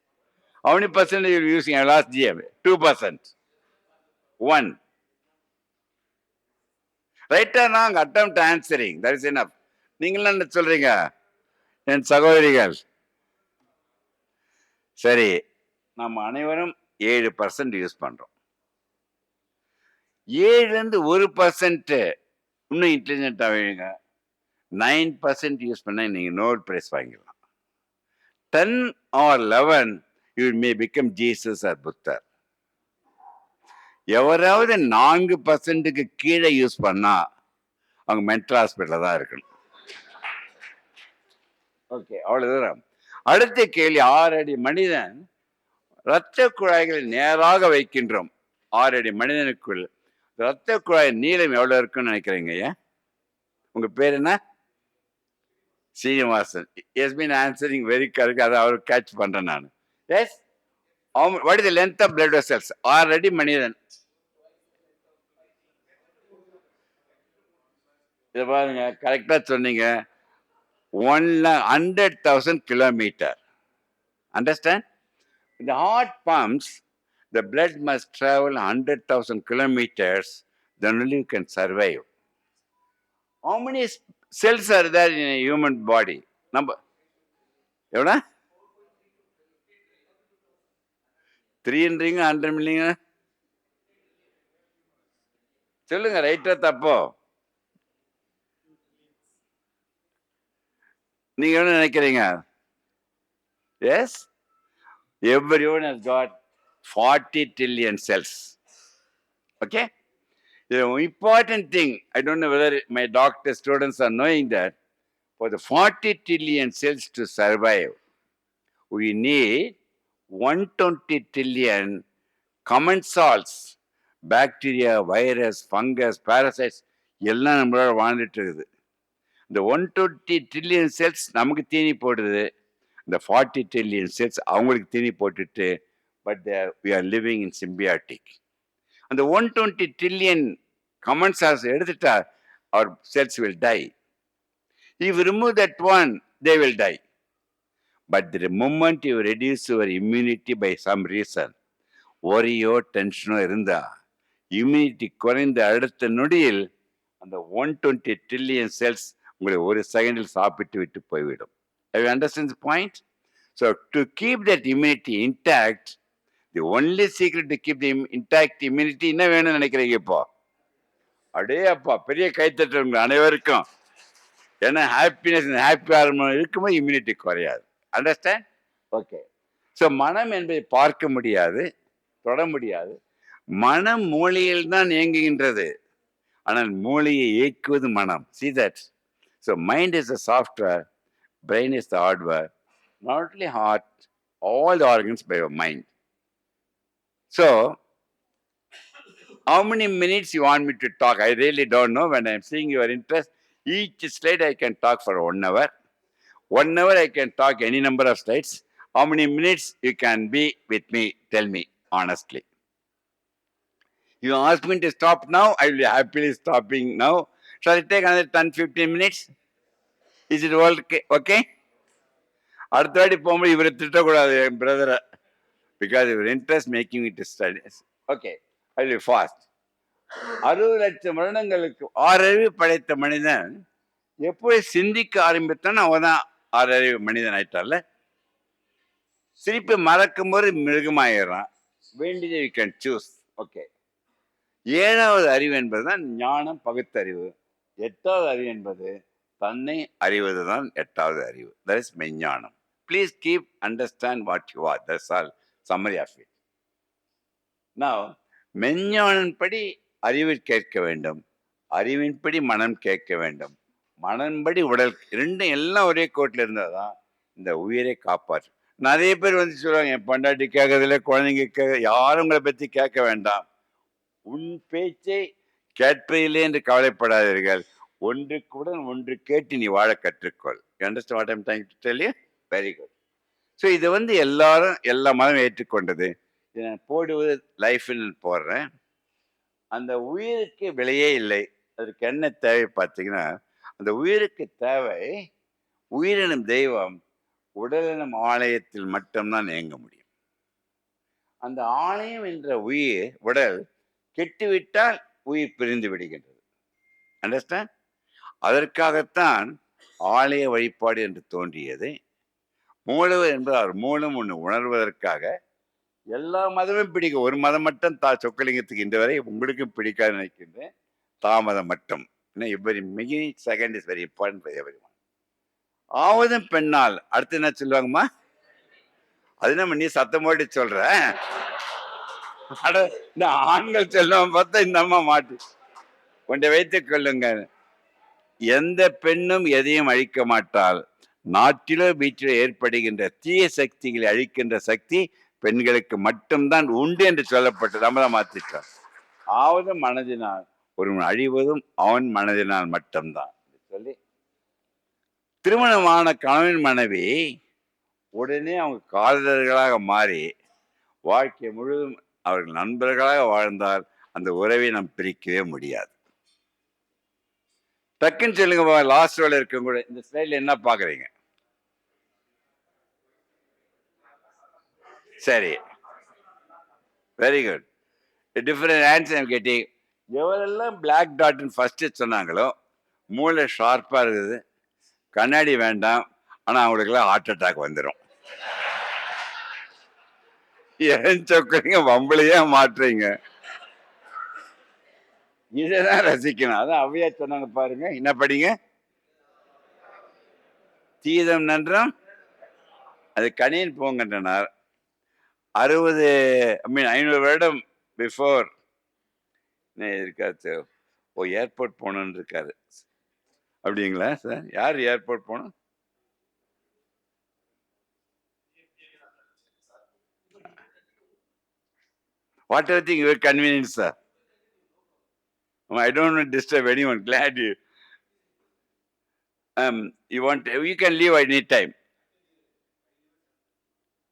How many percent you are using? I lost GM. 2%. 1. Right or wrong? Attempt answering. That is enough. நீங்கள் என்ன சொல்றீங்க என் சகோதரிகள்? சரி, நம்ம அனைவரும் 7% யூஸ் பண்றோம். 7லேருந்து 1% இன்னும் இன்டெலிஜென்ட் ஆவீங்க. 9% யூஸ் பண்ணா நீங்க நோபல் பிரைஸ் வாங்கிடலாம். 10 or 11 you may become Jesus or புத்தர். எவராவது 4%க்கு கீழே யூஸ் பண்ணா அவங்க மென்டல் ஹாஸ்பிட்டல்ல தான் இருக்கணும். ஓகே, அவ்வளவுதான். அடுத்த கேள்வி, 6 அடி மனிதன் இரத்த குழாய்களை நேராக வைக்கின்றோம். 6 அடி மனிதனுக்குள் இரத்த குழாய் நீளம் எவ்வளவு இருக்குன்னு நினைக்கிறீங்க? உங்க பேர் என்ன? Srinivasan. Yes been answering very correct. அதை அவர் கேட்ச் பண்றேன் நான். Yes, what is the length of blood vessels? 6 அடி மனிதன். இதை பாருங்க, கரெக்டா சொன்னீங்க. 100,000 kilometers. Understand? The heart pumps, the blood must travel 100,000 kilometers, then only you can survive. How many cells are there in a human body? Number? எவ்வளோ? 3ன்றீங்க, 100 மில்லிங்க. சொல்லுங்க, ரைட்டா தப்போ? நீங்க என்ன நினைக்கிறீங்க? Yes? Everyone has got 40 trillion cells. Okay? The important thing, I don't know whether my doctor students are knowing that, for the 40 trillion cells to survive, we need 120 trillion commensals, bacteria, virus, fungus, parasites, எல்லாம் நம்மளால வாழ்ந்துட்டு இருக்குது. இந்த 120 trillion cells நமக்கு தீனி போடுது. இந்த 40 trillion cells அவங்களுக்கு தீனி போட்டுட்டு, but we are living in symbiotic. அந்த 120 trillion commensals எடுத்துட்டா our cells will die. If you remove that one, they will die. But the moment you reduce your immunity by some reason, worryோ டென்ஷனோ இருந்தா immunity குறைந்த அடுத்த நொடியில் அந்த 120 trillion cells உங்களை ஒரு செகண்டில் சாப்பிட்டு விட்டு போய்விடும். Have you understand the point? So to keep that immunity intact, the only secret to keep the intact immunity என்ன வேணும்னு நினைக்கிறீங்க இப்போ? அடே அப்பா, பெரிய கைத்தட்டு உங்க அனைவருக்கும். ஏன்னா ஹாப்பினஸ், ஹாப்பி ஹார்மோன் இருக்கும்போது இம்யூனிட்டி குறையாது. அண்டர்ஸ்டாண்ட்? ஓகே. ஸோ மனம் என்பதை பார்க்க முடியாது, தொட முடியாது. மனம் மூளையில் தான் இயங்குகின்றது. ஆனால் மூளையை இயக்குவது மனம். See that? So mind is the software, brain is the hardware. Not only heart, all the organs by your mind. So how many minutes you want me to talk? I really don't know. When I'm seeing your interest, each slide I can talk for 1 hour. 1 hour I can talk any number of slides. How many minutes you can be with me? Tell me honestly. You ask me to stop now, I will be happily stopping now. Shall I take another 10-15 minutes? Is it all okay? அடுத்த வாட்டி போகும்போது இவரை திட்டக்கூடாது, என் பிரதரை, because இவர் interest making it studies. Okay, I will be fast. 60 லட்சம் வருடங்களுக்கு 6 அறிவு படைத்த மனிதன் எப்படி சிந்திக்க ஆரம்பித்தான் அவன் தான் 6 அறிவு மனிதன் ஆயிட்டார்ல. சிரிப்பு மறக்கும் போது மிருகமாயிடுறான். வேண்டியதை யூ கேன் சூஸ். ஓகே. 7வது அறிவு என்பதுதான் ஞானம், பகுத்தறிவு. 8வது அறிவு என்பது தன்னை அறிவது தான் 8வது அறிவு. தட் இஸ் மெஞ்ஞானம். Please keep understand what you are. That's all summary of it. Now, மெஞ்ஞானன்படி அறிவில் கேட்க வேண்டும், அறிவின்படி மனம் கேட்க வேண்டும், மனன்படி உடல், ரெண்டும் எல்லாம் ஒரே கோட்டில் இருந்தால் தான் இந்த உயிரை காப்பாற்றும். நிறைய பேர் வந்து சொல்லுவாங்க, என் பொண்டாட்டி கேட்கறதில்ல, குழந்தைங்க யாரும் உங்களை பற்றி கேட்க வேண்டாம், உன் பேச்சை கேட்பதில்லை என்று கவலைப்படாதீர்கள், ஒன்றுக்குடன் ஒன்று கேட்டு நீ வாழ கற்றுக்கொள். You understand what I'm trying to tell you? Very good. So இதை வந்து எல்லாரும் எல்லா மதம் ஏற்றுக்கொண்டது. இதை நான் போடுவது லைஃப்னு போடுறேன். அந்த உயிருக்கு விலையே இல்லை. அதற்கு என்ன தேவை பார்த்தீங்கன்னா, அந்த உயிருக்கு தேவை உயிரினும் தெய்வம் உடலினும் ஆலயத்தில் மட்டும்தான் இயங்க முடியும். அந்த ஆலயம் என்ற உடல் கெட்டுவிட்டால் உயிர் பிரிந்து விடுகின்றது. அண்டர்ஸ்டாண்ட்? அதற்காகத்தான் ஆலய வழிபாடு என்று தோன்றியது. மூலவர் என்பதால் மூலம் ஒன்று உணர்வதற்காக எல்லா மதமும் பிடிக்கும். ஒரு மதம் மட்டும் சொக்கலிங்கத்துக்கு இன்று வரை உங்களுக்கும் பிடிக்காது நினைக்கின்றேன். தாமதம் மட்டும். Very meaning second is very important for everyone. ஆவதும் பெண்ணால் அடுத்து என்ன சொல்லுவாங்கம்மா? அது நம்ம நீ சத்தம் போட்டு சொல்ற. இந்த ஆண்கள் செல்வம் பார்த்தா இந்த அம்மா மாட்டு கொண்டு வைத்துக் கொள்ளுங்க. எந்த பெண்ணும் எதையும் அழிக்க மாட்டாள். நாட்டிலோ வீட்டிலோ ஏற்படுகின்ற தீய சக்திகளை அழிக்கின்ற சக்தி பெண்களுக்கு மட்டும்தான் உண்டு என்று சொல்லப்பட்டது. நம்ம தான் மாத்திட்டோம். ஆவதும் மனதினால் ஒருவன் அழிவதும் அவன் மனதினால் மட்டும்தான் சொல்லி திருமணமான கணவன் மனைவி உடனே அவங்க காதலர்களாக மாறி வாழ்க்கை முழுவதும் அவர்கள் நண்பர்களாக வாழ்ந்தால் அந்த உறவை நாம் பிரிக்கவே முடியாது. டக்குன்னு சொல்லுங்க, லாஸ்ட் ரோல இருக்கவங்க கூட இந்த ஸ்லைட்ல என்ன பாக்குறீங்க? சரி, வெரி குட். டிஃபரெண்ட் ஆன்சர் கேட்டீங்க. எவரெல்லாம் பிளாக் டாட்னு ஃபர்ஸ்ட் சொன்னாங்களோ மூளை ஷார்ப்பா இருக்குது, கண்ணாடி வேண்டாம், ஆனா அவங்களுக்குலாம் ஹார்ட் அட்டாக் வந்துடும். ஏன் சொக்குறீங்க? வம்பளையே மாற்றுறீங்க. இதான் ரசிக்கணும். அதான் அவையா சொன்னாங்க பாருங்க. என்ன படிங்க? தீதம் நன்றம் அது கணியன் போங்கன்றனார். 500 வருடம் பிஃபோர் இருக்காரு. ஏர்போர்ட் போகணும்னு இருக்காரு. அப்படிங்களா சார்? யார் ஏர்போர்ட் போகணும்? What ever thing your convenience sir. I don't want to disturb anyone. Glad you you can leave any time.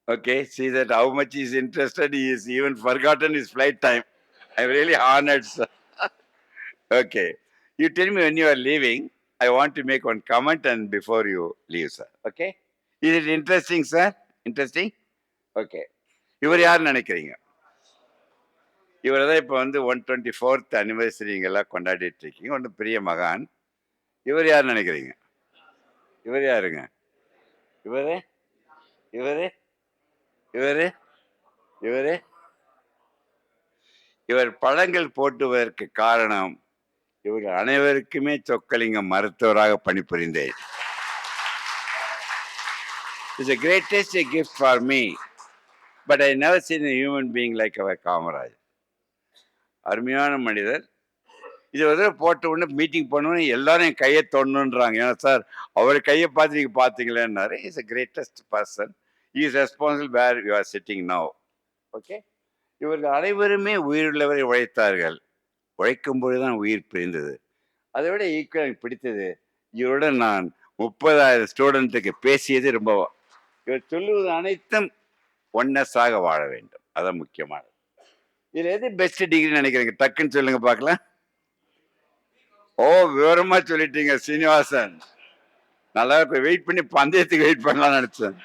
Okay, see that how much he is interested. He is even forgotten his flight time. I'm really honored, sir. Okay, you tell me when you are leaving. I want to make one comment and before you leave, sir. Okay, is it interesting, sir? Interesting? Okay. இவர் யார் நினைக்கிறீங்க? இவர் தான் இப்போ 124th anniversary கொண்டாடிட்டு இருக்கீங்க. ஒன்றும் பெரிய மகான். இவர் யார் நினைக்கிறீங்க? இவர் யாருங்க? இவரு இவரு இவரு இவரு இவர் படங்கள் போட்டுவதற்கு காரணம் இவர்கள் அனைவருக்குமே சொக்கலிங்கம் மருத்துவராக பணிபுரிந்தேன். It's the greatest gift for me, but I never seen a human being like our Kamaraj. அருமையான மனிதர். இது போட்ட உடனே மீட்டிங் பண்ணுவோம், எல்லாரும் என் கையை தொடணுன்றாங்க. ஏன்னா சார் அவர் கையை பார்த்து நீங்க பார்த்தீங்களேன்னாரு. Is a greatest person. Is responsible where you are sitting now. Okay, இவர்கள் அனைவருமே உயிருள்ளவரை உழைத்தார்கள். உழைக்கும் பொழுதுதான் உயிர் பிரிந்தது. அதை விட ஈக்குவல் எனக்கு பிடித்தது, இவருடன் நான் 30,000 ஸ்டூடெண்ட்டுக்கு பேசியது ரொம்ப. இவர் சொல்லுவது அனைத்தும் ஒன்னஸாக வாழ வேண்டும், அதான் முக்கியமானது. இதுல எது பெஸ்ட் டிகிரி நினைக்கிறீங்க? டக்குன்னு சொல்லுங்க பார்க்கலாம். விவரமா சொல்லிட்டீங்க சீனிவாசன். நல்லா வெயிட் பண்ணி பந்தயத்துக்கு வெயிட் பண்ணலாம் நினைச்சேன்.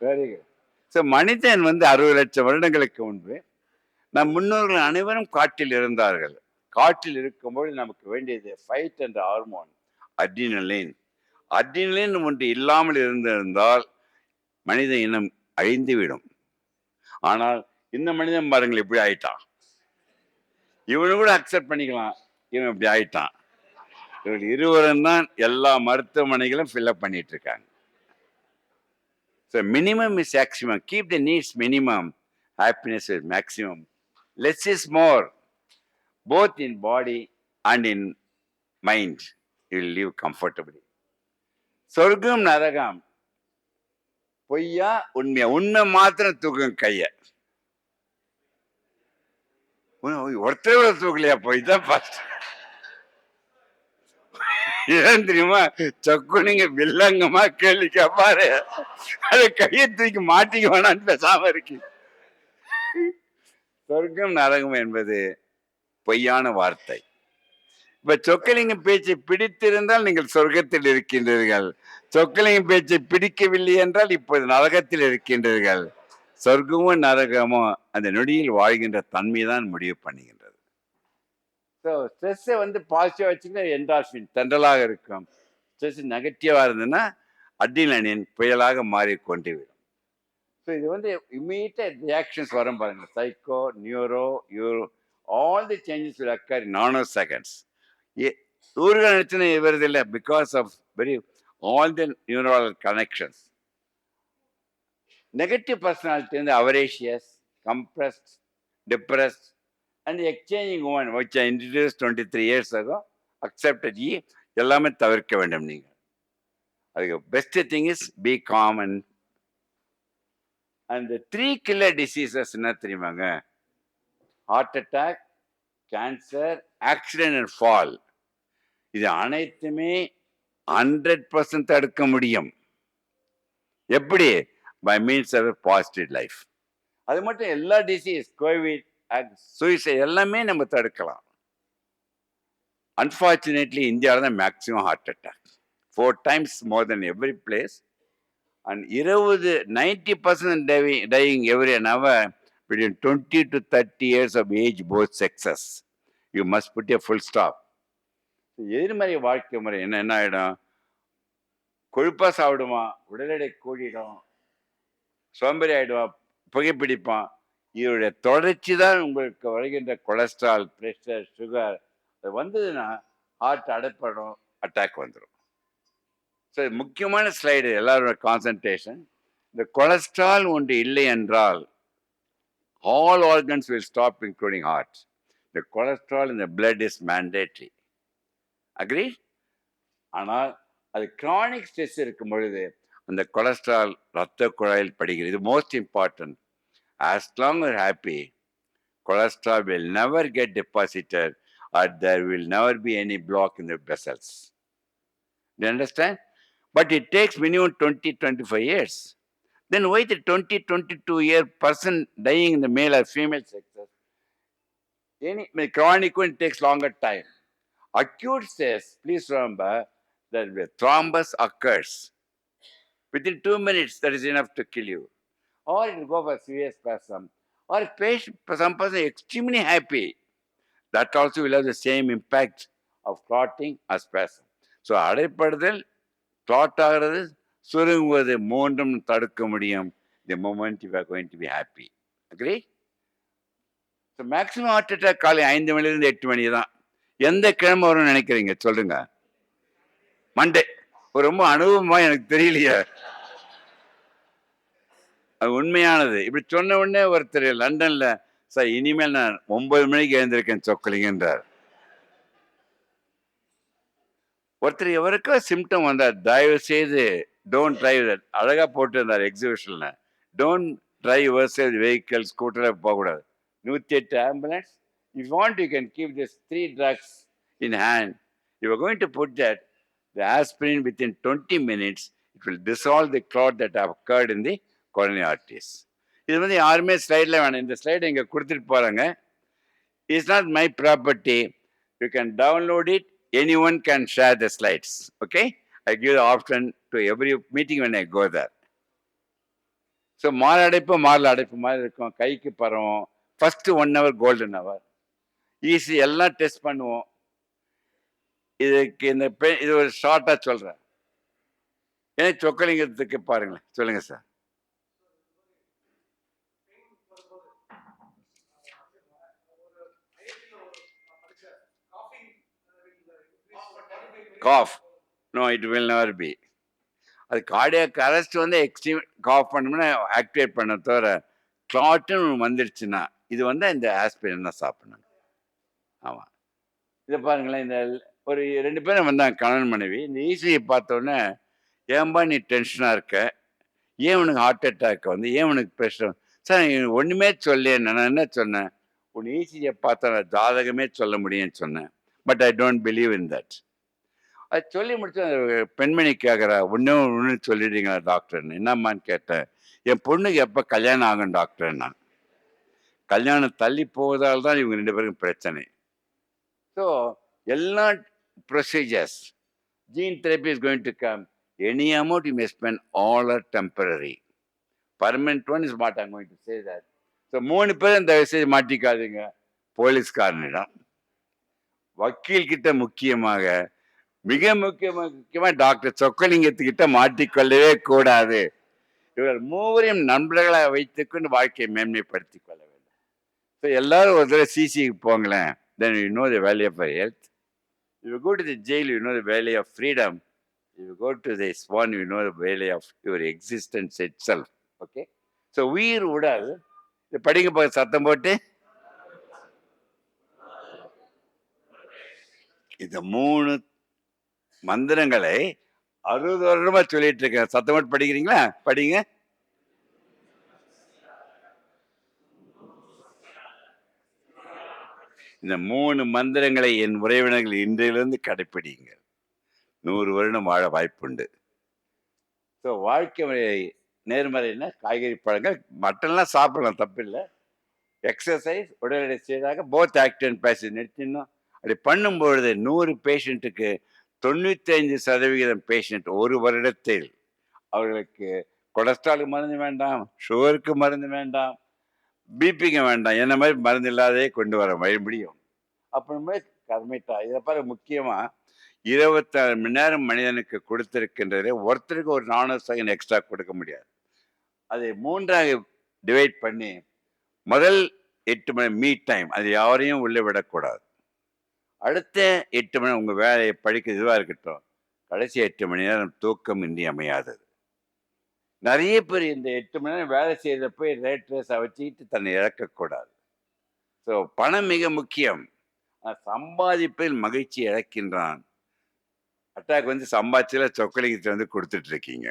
Very good. ஸோ மனிதன் 60 லட்சம் வருடங்களுக்கு முன்பு நம் முன்னோர்கள் அனைவரும் காட்டில் இருந்தார்கள். காட்டில் இருக்கும்போது நமக்கு வேண்டியது ஃபைட் என்ற ஹார்மோன் அட்ரினலின். அட்ரினலின் ஒன்று இல்லாமல் இருந்திருந்தால் மனித இனம் அழிந்துவிடும். ஆனால் இந்த மனிதன் பாருங்கள் இப்படி ஆயிட்டான். இவனு கூட அக்செப்ட் பண்ணிக்கலாம், இவன் இப்படி ஆயிட்டான். இவர்கள் இருவரும் தான் எல்லா மருத்துவமனைகளும் ஃபில்அப் பண்ணிட்டு இருக்காங்க. So minimum is maximum. Keep the needs minimum. Happiness is maximum. Less is more. Both in body and in mind. You will live comfortably. சொர்க்கம் நரகம் பொய்யா உண்மையா? உண்மை மாத்திரம் தூக்கும் கைய. ஒருத்தர தூக்கலையா? போய் தான் ஃபர்ஸ்ட். ஏன் தெரியுமா? சொக்குனிங்க வில்லங்கமா கேள்வி கேப்பாரு, அது கையை தூக்கி மாட்டிக்க வேணான்னு பேசாம இருக்கு. சொர்க்கம் நரகம் என்பது பொய்யான வார்த்தை. இப்ப சொக்கலிங்கம் பேச்சை பிடித்திருந்தால் நீங்கள் சொர்க்கத்தில் இருக்கின்றீர்கள். சொக்கலிங்கம் பேச்சை பிடிக்கவில்லை என்றால் இப்போது நரகத்தில் இருக்கின்றீர்கள். சொர்க்கமும் நரகமும் அந்த நொடியில் வாழ்கின்ற தன்மை தான் முடிவு பண்ணுகின்றது. ஸோ ஸ்ட்ரெஸ்ஸை வந்து பாசிட்டிவா வச்சுக்கிட்டா என்டார்ஃபின் தென்றலாக இருக்கும். ஸ்ட்ரெஸ் நெகட்டிவா இருந்ததுன்னா அட்ரினலின் புயலாக மாறிக்கொண்டுவிடும். ஸோ இது வந்து இம்மீடியட் ரியாக்ஷன்ஸ் வரும் பாருங்க. Psycho, neuro, euro, all the changes will occur in nano seconds. ஊர்கள் நினைச்சுன்னு வருதில்லை because of very all the neural connections. Negative personality வந்து avaricious, compressed, depressed and exchanging woman which I introduced 23 years ago accepted எல்லாமே தவிர்க்க வேண்டும். நீங்கள் அதுக்கு best thing is be calm. And 3 killer diseases என்ன தெரியுமாங்க? Heart attack, cancer, accident and fall. இது அனைத்துமே 100% தடுக்க முடியும். எப்படி? By means of positive life. அது மட்டும் எல்லா டிசீஸ், கோவிட், சூசைட் எல்லாமே நம்ம தடுக்கலாம். அன்பார்ச்சுனேட்லி இந்தியாவில் தான் maximum heart attack, 4 times more than every place. And 90% dying every an hour between 20 to 30 years of age, both sexes. You must put a full stop. எதிர்மறை வாழ்க்கை முறை என்ன ஆயிடும்? கொழுப்பா சாப்பிடுவான், உடல் எடை கூடிடும், சோம்பேறி ஆயிடுவான், புகைப்பிடிப்பான். இதோடைய தொடர்ச்சி தான் உங்களுக்கு வருகின்ற கொலஸ்ட்ரால், ப்ரெஷர், சுகர். அது வந்ததுன்னா ஹார்ட் அடைப்படும், அட்டாக் வந்துடும். ஸோ முக்கியமான ஸ்லைடு எல்லாரோட கான்சன்ட்ரேஷன். இந்த கொலஸ்ட்ரால் ஒன்று இல்லை என்றால் all organs will stop including heart. இந்த கொலஸ்ட்ரால் இந்த பிளட் இஸ் மேண்டேட்ரி. அக்ரி? ஆனால் அது கிரானிக் ஸ்ட்ரெஸ் இருக்கும் பொழுது அந்த கொலஸ்ட்ரால் ரத்த குழாயில் படுகிறது. இது most important. As long as happy, cholesterol will never get deposited or there will never be any block in the vessels. Do you understand? But it takes minimum 20-25 years. Then why the 20-22-year person dying in the male or female sexes? Any chronic one takes longer time. Acute stress, please remember that the thrombus occurs. Within 2 minutes, that is enough to kill you. Or it will go for severe spasm. Or patient, some person extremely happy. That also will have the same impact of clotting or spasm. So, அடைப்படுதல், clot ஆகிறது, சுருங்குவது மூன்றும் தடுக்க முடியும். The moment you are going to be happy. Agree? So, maximum heart attack காலை 5 மணிலிருந்து 8 மணி தான். எந்த கிழமை வரும்னு நினைக்கிறீங்க? சொல்லுங்க. மண்டே. ரொம்ப அனுபவமா எனக்கு தெரியலையே. அது உண்மையானது. இப்படி சொன்ன உடனே ஒருத்தர் லண்டன்ல, சார் இனிமேல் நான் 9 மணிக்கு எழுந்திருக்கேன் சொக்கலிங்கன்றார். ஒருத்தர் எவருக்கோ சிம்டம் வந்தார், தயவு செய்து டோன்ட் டிரைவ், அழகா போட்டு இருந்தார் எக்ஸிபிஷன்ல, டோன்ட் டிரைவ் யுவர்செல்ஃப் வெஹிக்கிள், ஸ்கூட்டர்ல போகக்கூடாது. 108 ambulance. If you want you can keep this 3 drugs in hand. You are going to put that the aspirin within 20 minutes, it will dissolve the clot that have occurred in the coronary arteries. இது வந்து யாருமே ஸ்லைடில் வேணும். இந்த slide இங்கே கொடுத்துட்டு போகிறாங்க. It's not my property. You can download it. Any one can share the slides. Okay, I give the option to every meeting when I go there. So மாரடைப்பு மாரில் அடைப்பு மாதிரி இருக்கும், கைக்கு பரவும். First 1 hour golden hour. Easy, எல்லாம் test பண்ணுவோம். இதுக்கு இந்த இது ஒரு ஷார்ட்டாக சொல்கிறேன். எனக்கு சொக்கலிங்கத்துக்கு பாருங்களேன். சொல்லுங்கள் sir. Cough, no it will never be. அது கார்டியாக் அரெஸ்ட் வந்து எக்ஸ்ட்ரீம் காஃப் பண்ணோம்னா ஆக்டிவேட் பண்ண தவிர கிளாட்டுன்னு வந்துடுச்சுன்னா இது வந்து இந்த ஆஸ்பிரின் தான் சாப்பிடணும். ஆமாம், இதை பாருங்களேன். இந்த ஒரு 2 பேரும் வந்தாங்க, கணவன் மனைவி. இந்த ஈஸியை பார்த்தோன்னே, ஏன்பா நீ டென்ஷனாக இருக்க, ஏன் உனக்கு ஹார்ட் அட்டாக் வந்து, ஏன் உனக்கு ப்ரெஷர்? சார் ஒன்றுமே சொல்ல, நான் என்ன சொன்னேன், உன் ஈஸியை பார்த்தா நான் ஜாதகமே சொல்ல முடியும்னு சொன்னேன். But I don't believe in that. அது சொல்லி முடிச்சு பெண்மணி கேட்குறா, ஒன்று சொல்லிடுறீங்களா டாக்டர்னு. என்னம்மான்னு கேட்டேன். என் பொண்ணுக்கு எப்போ கல்யாணம் ஆகும் டாக்டர்? நான் கல்யாணம் தள்ளி போவதால் தான் இவங்க 2 பேருக்கும் பிரச்சனை. ஸோ எல்லா procedures. Gene therapy is going to come. Any amount you may spend, all are temporary. Permanent one is what I'm going to say that. So 3 பேரும் தயவு செய்து மாட்டிக்காதீங்க. போலீஸ்காரனிடம், வக்கீல் கிட்ட, மிக முக்கியமா டாக்டர் சொக்கலிங்கத்துக்கிட்ட மாட்டிக்கொள்ளவே கூடாது. இவர் மூவரையும் நண்பர்களாக வைத்துக்கொண்டு வாழ்க்கையை மேன்மைப்படுத்திக் கொள்ள வேண்டும். ஸோ எல்லாரும் ஒரு தடவை சிசிக்கு போங்களேன். Then you know the value of health. If you go to the jail, you know the value of freedom. If you go to this one, you know the value of your existence itself. Okay? So உயிர் விடாது. படிங்க போக சத்தம் போட்டு. இந்த 3 மந்திரங்களை 60 வருடமா சொல்லிட்டு இருக்கேன். சத்தம் போட்டு படிக்கிறீங்களா? படிங்க. இந்த 3 மந்திரங்களை என் உறவினர்கள் இன்றையிலிருந்து கடைப்பிடிங்க. 100 வருடம் வாழ வாய்ப்புண்டு. ஸோ வாழ்க்கை முறை நேர்மறைன்னா காய்கறி, பழங்கள், மட்டன்லாம் சாப்பிடலாம், தப்பில்லை. எக்ஸசைஸ், உடல் எடை செய்தாக போத் ஆக்டிவ் அண்ட் பேசிவ் நிறுத்திடணும். அப்படி பண்ணும்பொழுது 100 பேஷண்ட்டுக்கு 95% பேஷண்ட் ஒரு வருடத்தில் அவர்களுக்கு கொலஸ்ட்ராலுக்கு மருந்து வேண்டாம், சுகருக்கு மருந்து வேண்டாம், பிபிக்கு வேண்டாம், என்ன மாதிரி மருந்து இல்லாதே கொண்டு வர முடியும். அப்புறமே கர்மிட்டா இதை பாரு. முக்கியமா 24 மணி நேரம் மனிதனுக்கு கொடுத்திருக்கின்றது, ஒருத்தருக்கு ஒரு 400 செகண்ட் எக்ஸ்ட்ரா கொடுக்க முடியாது. அதை 3ஆக டிவைட் பண்ணி முதல் 8 மணி மீட் டைம், அது யாரையும் உள்ளே விடக்கூடாது. அடுத்த 8 மணி உங்க வேலையை படிக்க இதுவா இருக்கட்டும். கடைசி 8 மணி நேரம் தூக்கம் இன்றி அமையாதது. நிறைய பேர் இந்த 8 மணி நேரம் வேலை செய்யறத போய் ரேட் ரேஸை வச்சுக்கிட்டு தன்னை இழக்கக்கூடாது. ஸோ பணம் மிக முக்கியம். சம்பாதிப்பில் மகிழ்ச்சி இழக்கின்றான். அட்டாக் வந்து சம்பாதிச்சுல சொக்கலிங்கத்தை கொடுத்துட்டு இருக்கீங்க.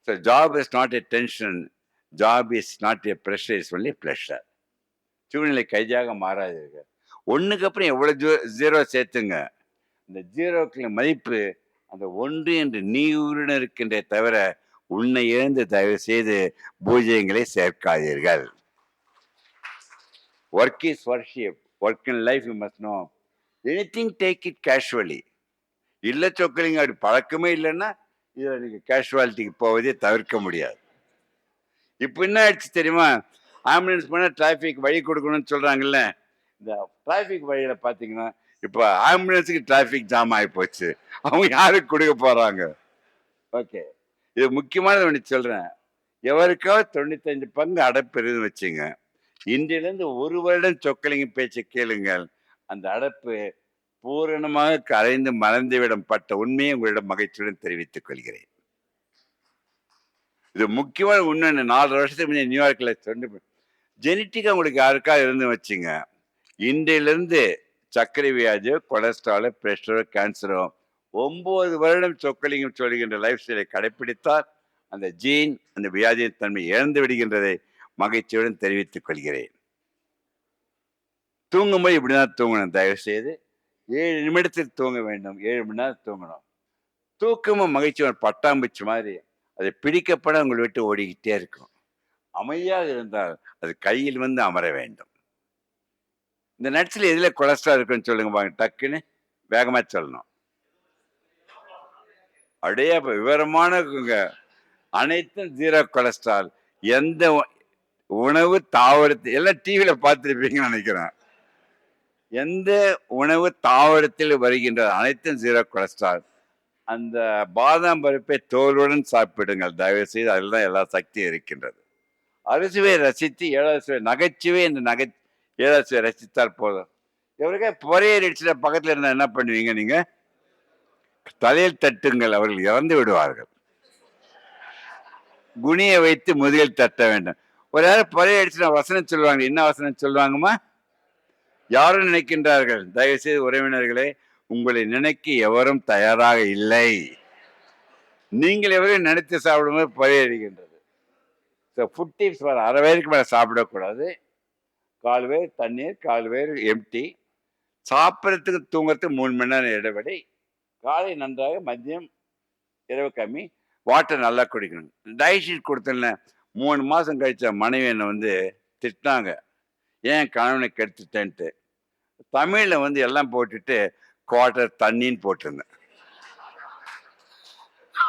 So job is not a tension, job is not a pressure, is only pleasure. சூழ்நிலை கைதாக மாறாதீர்கள். ஒன்றுக்கு அப்புறம் எவ்வளோ ஜீரோ சேர்த்துங்க. இந்த ஜீரோக்களின் மதிப்பு அந்த 1 என்று நீருடன் இருக்கின்ற தவிர உன்னை இழந்து தயவு செய்து பூஜ்யங்களை சேர்க்காதீர்கள். Work is worship. Work in life you must know. Anything take it casually. இல்லை சொக்கலிங்க அப்படி பழக்கமே இல்லைன்னா இதில் நீங்கள் கேஷுவாலிட்டிக்கு போவதே தவிர்க்க முடியாது. இப்போ என்ன ஆயிடுச்சு தெரியுமா? ஆம்புலன்ஸ் போனால் டிராஃபிக் வழி கொடுக்கணும்னு சொல்கிறாங்கல்ல. இந்த டிராஃபிக் வழியில் பார்த்தீங்கன்னா இப்போ ஆம்புலன்ஸுக்கு டிராஃபிக் ஜாம் ஆகி போச்சு. அவங்க யாருக்கு கொடுக்க போகிறாங்க? ஓகே, இது முக்கியமானது ஒன்று சொல்கிறேன். எவருக்காவது 95 பங்கு அடைப்பு இருக்குன்னு வச்சுங்க. இன்றிலிருந்து 1 வருடம் சொக்கலிங்க பேச்சை கேளுங்கள். அந்த அடைப்பு பூரணமாக கரைந்து மறந்துவிடும் பட்ட உண்மையை உங்களிடம் மகிழ்ச்சியுடன் தெரிவித்துக் கொள்கிறேன். இது முக்கியமான உண்மை. 4 வருஷத்துக்கு முன்னே நியூயார்க்கில் சொன்ன ஜெனட்டிக்காக உங்களுக்கு யாருக்காக இருந்து வச்சுங்க. இன்றிலிருந்து சர்க்கரை வியாதியோ, கொலஸ்ட்ராலோ, பிரஷரோ, கேன்சரோ 9 வருடம் சொக்கலிங்கம் சொல்கின்ற லைஃப் ஸ்டைலை கடைப்பிடித்தால் அந்த ஜீன் அந்த வியாதியின் தன்மை இழந்து விடுகின்றதை மகிழ்ச்சியுடன் தெரிவித்துக் கொள்கிறேன். தூங்கும்போது இப்படிதான் தூங்கணும். தயவு செய்து 7 நிமிடத்தில் தூங்க வேண்டும். 7 மணி நேரம் தூங்கணும். தூக்கமும் மகிழ்ச்சியும் பட்டாம்பூச்சி மாதிரி அதை பிடிக்கப்பட உங்களை விட்டு ஓடிக்கிட்டே இருக்கும். அமைதியாக இருந்தால் அது கையில் வந்து அமர வேண்டும். இந்த நட்ஸில் எதில் கொலஸ்ட்ரால் இருக்குன்னு சொல்லுங்க பாங்க. டக்குன்னு வேகமாக சொல்லணும். அப்படியே விவரமான அனைத்தும் 0 கொலஸ்ட்ரால். எந்த உணவு தாவரத்தில் எல்லாம் டிவியில் பார்த்துருப்பீங்கன்னு நினைக்கிறேன். எந்த உணவு தாவரத்தில் வருகின்றது அனைத்தும் 0 கொலஸ்ட்ரால். அந்த பாதாம் பருப்பை தோலுடன் சாப்பிடுங்கள் தயவு செய்து. அதில் தான் எல்லா சக்தியும் இருக்கின்றது. அரிசுவை ரசித்து 7வது சுவை நகைச்சுவை என்று 7வது சுவை ரசித்தால் போதும். எவருக்கே பொறையடிச்சுல பக்கத்தில் இருந்தால் என்ன பண்ணுவீங்க? நீங்க தலையில் தட்டுங்கள், அவர்கள் இறந்து விடுவார்கள். குனியை வைத்து முதுகில் தட்ட வேண்டும். ஒரு யாரும் பொறையடிச்சுனா வசனம் சொல்லுவாங்க. என்ன வசனம் சொல்லுவாங்கம்மா? யாரும் நினைக்கின்றார்கள். தயவு செய்து உறவினர்களே, உங்களை நினைக்க எவரும் தயாராக இல்லை. நீங்கள் எவரையும் நினைத்து சாப்பிடும்போது பொறையடிக்கின்றது. ஸோ ஃபுட் டிப்ஸ் வர 1/2 வயதுக்கு மேலே சாப்பிடக்கூடாது. 1/4 வயிறு தண்ணீர், 1/4 வயிறு எம்டி. சாப்பிட்றதுக்கு தூங்குறதுக்கு 3 மணி நேரம் இடைவெளி. காலை நன்றாக, மதியம் இரவு கம்மி. வாட்டர் நல்லா குடிக்கணும். டயட் ஷீட் கொடுத்தேன்ல, 3 மாதம் கழிச்ச மனைவி என்னை வந்து திட்டினாங்க, ஏன் கணவனை கெடுத்துட்டேன்ட்டு. தமிழ்ல வந்து எல்லாம் போட்டுட்டு குவார்ட்டர் தண்ணின்னு போட்டிருந்தேன்.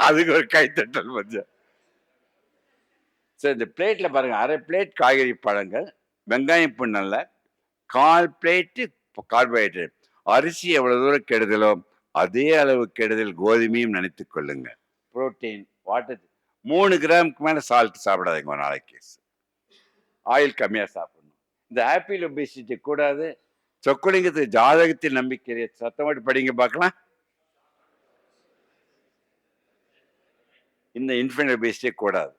அதுக்கு ஒரு கைத்தட்டல் கொஞ்சம். சரி, இந்த பிளேட்ல பாருங்க, அரை பிளேட் காய்கறி பழங்கள், வெங்காயம் புண்ணல்ல, 1/4 பிளேட்டு கார்போஹைட்ரேட். அரிசி எவ்வளவு தூரம் கெடுதலோ அதே அளவு கெடுதல் கோதுமையும் நினைத்துக் கொள்ளுங்க. புரோட்டீன், வாட்டர், 3 கிராமுக்கு மேல சால்ட் சாப்பிடாதீங்க ஒரு நாளைக்கு. ஆயில் கம்மியா சாப்பிடணும். இந்த ஆப்பிள் ஒபிசிட்டி கூடாது. சொக்கலிங்கத்துக்கு ஜாதகத்தில் நம்பிக்கை சத்தமாட்டு படிங்க பார்க்கலாம். இந்த இன்ஃபென்ட் ஒபிசிட்டி கூடாது.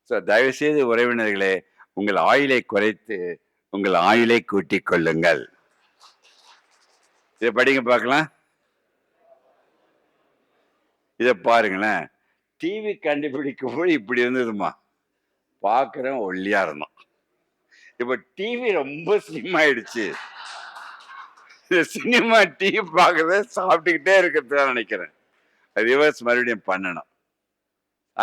ஸோ தயவுசெய்து உறவினர்களே, உங்கள் ஆயிலை குறைத்து உங்கள் ஆயுளை கூட்டிக் கொள்ளுங்கள். இதை படிங்க பார்க்கலாம். இதை பாருங்களேன். டிவி கண்டுபிடிக்கும் போது இப்படி இருந்ததுமா, பார்க்குறேன் ஒல்லியா இருந்தோம். இப்ப டிவி ரொம்ப ஸ்லிம் ஆயிடுச்சு. இந்த சினிமா டிவி பார்க்கறத சாப்பிட்டுக்கிட்டே இருக்கிறதா நினைக்கிறேன். ரிவர்ஸ் மறுபடியும் பண்ணணும்.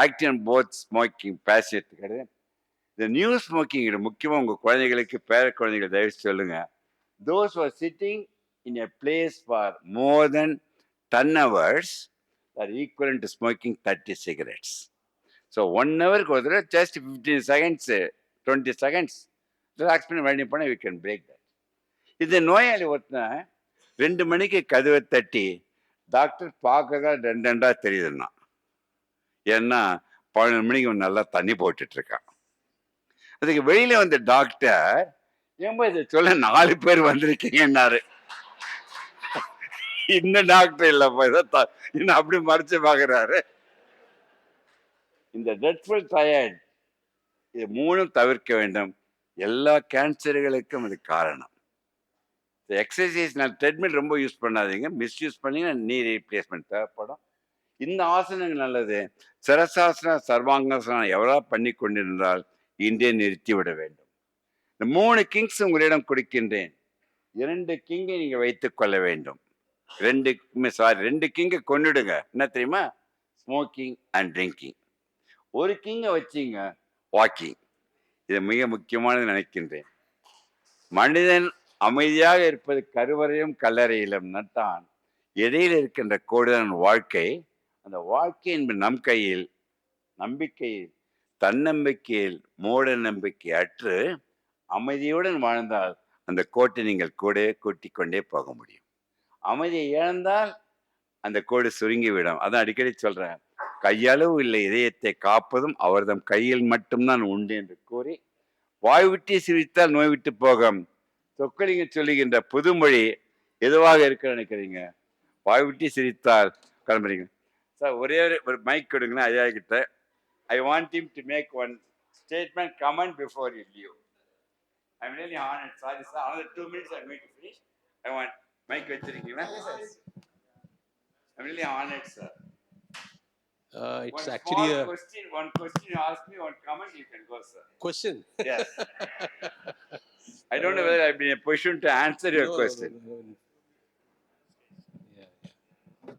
ஆக்டிவ் போத் ஸ்மோக்கிங் பேசிட் கிடையாது. இந்த நியூ ஸ்மோக்கிங் முக்கியமா உங்க குழந்தைகளுக்கு, பேர குழந்தைகள் தயவு சொல்லுங்க. Those who are sitting in a place for more than 10 hours are equivalent to smoking 30 cigarettes. So 1 ஹவருக்கு ஒரு தடவை just 15 seconds, 20 seconds ரிலாக்ஸ் பண்ணி வழி பண்ண we can break that. இந்த நோயாளி ஒருத்தன் 2 மணிக்கு கதவை தட்டி, டாக்டர் பார்க்கறதா 2 தெரியுதுன்னா, ஏன்னா 11 மணிக்கு அவன் நல்லா தண்ணி போட்டுட்டு இருக்கான். அதுக்கு வெளியில வந்த டாக்டர், ஏன்பா இதை சொல்ல 4 பேர் வந்திருக்கீங்கன்னாரு. இந்த டாக்டர் இல்லப்பா, இன்னும் அப்படி மறைச்சு பாக்குறாரு. இந்த டெட்ஃபுல் டயர்ட், இது 3ம் தவிர்க்க வேண்டும். எல்லா கேன்சர்களுக்கும் அது காரணம். எக்ஸசைஸ், நான் ட்ரெட்மில் ரொம்ப யூஸ் பண்ணாதீங்க. மிஸ்யூஸ் பண்ணீங்கன்னா நீ ரீப்ளேஸ்மெண்ட் தேவைப்படும். இந்த ஆசனங்கள் நல்லது. சிரசாசனம், சர்வாங்காசனம் எவ்வளவு பண்ணி கொண்டிருந்தால் இன்றே நிறுத்திவிட வேண்டும். இந்த 3 கிங்ஸ் உங்களிடம் கொடுக்கின்றேன். 2 கிங்கை நீங்க வைத்துக் கொள்ள வேண்டும். 2 கிங்கை கொண்டுடுங்க. என்ன தெரியுமா? Smoking and drinking. 1 கிங்கை வச்சிங்க, வாக்கிங். இது மிக முக்கியமானது நினைக்கின்றேன். மனிதன் அமைதியாக இருப்பது கருவறையும் கல்லறையிலும் தான். இடையில் இருக்கின்ற கோடுதான் வாழ்க்கை. அந்த வாழ்க்கை என்பது நம் கையில். நம்பிக்கையில், தன்னம்பிக்கையில் மூட நம்பிக்கை அற்று அமைதியுடன் வாழ்ந்தால் அந்த கோட்டை நீங்கள் கூட கூட்டிக் கொண்டே போக முடியும். அமைதியை இழந்தால் அந்த கோடு சுருங்கிவிடும். அதான் அடிக்கடி சொல்றேன், கையளவு இல்லை இதயத்தை காப்பதும் அவர்தம் கையில் மட்டும்தான் உண்டு என்று கூறி, வாய் விட்டு சிரித்தால் நோய் விட்டு போகும். சொக்கலிங்க சொல்லுகின்ற புதுமொழி எதுவாக இருக்க நினைக்கிறீங்க? வாய் விட்டு சிரித்தால் கிளம்புறீங்க. சார், ஒரே ஒரு மைக் கொடுங்களேன் ஐயா கிட்ட. I want him to make one statement, comment before you leave. I'm really honored. Sorry, sir. Another 2 minutes I'm going to finish. I want mic வச்சிருக்கீங்களா? I'm really honored, sir. It's One actually small a question. One question you ask me, one comment you can go, sir. question. Yes. I don't know whether I've been in a position to answer your No, question.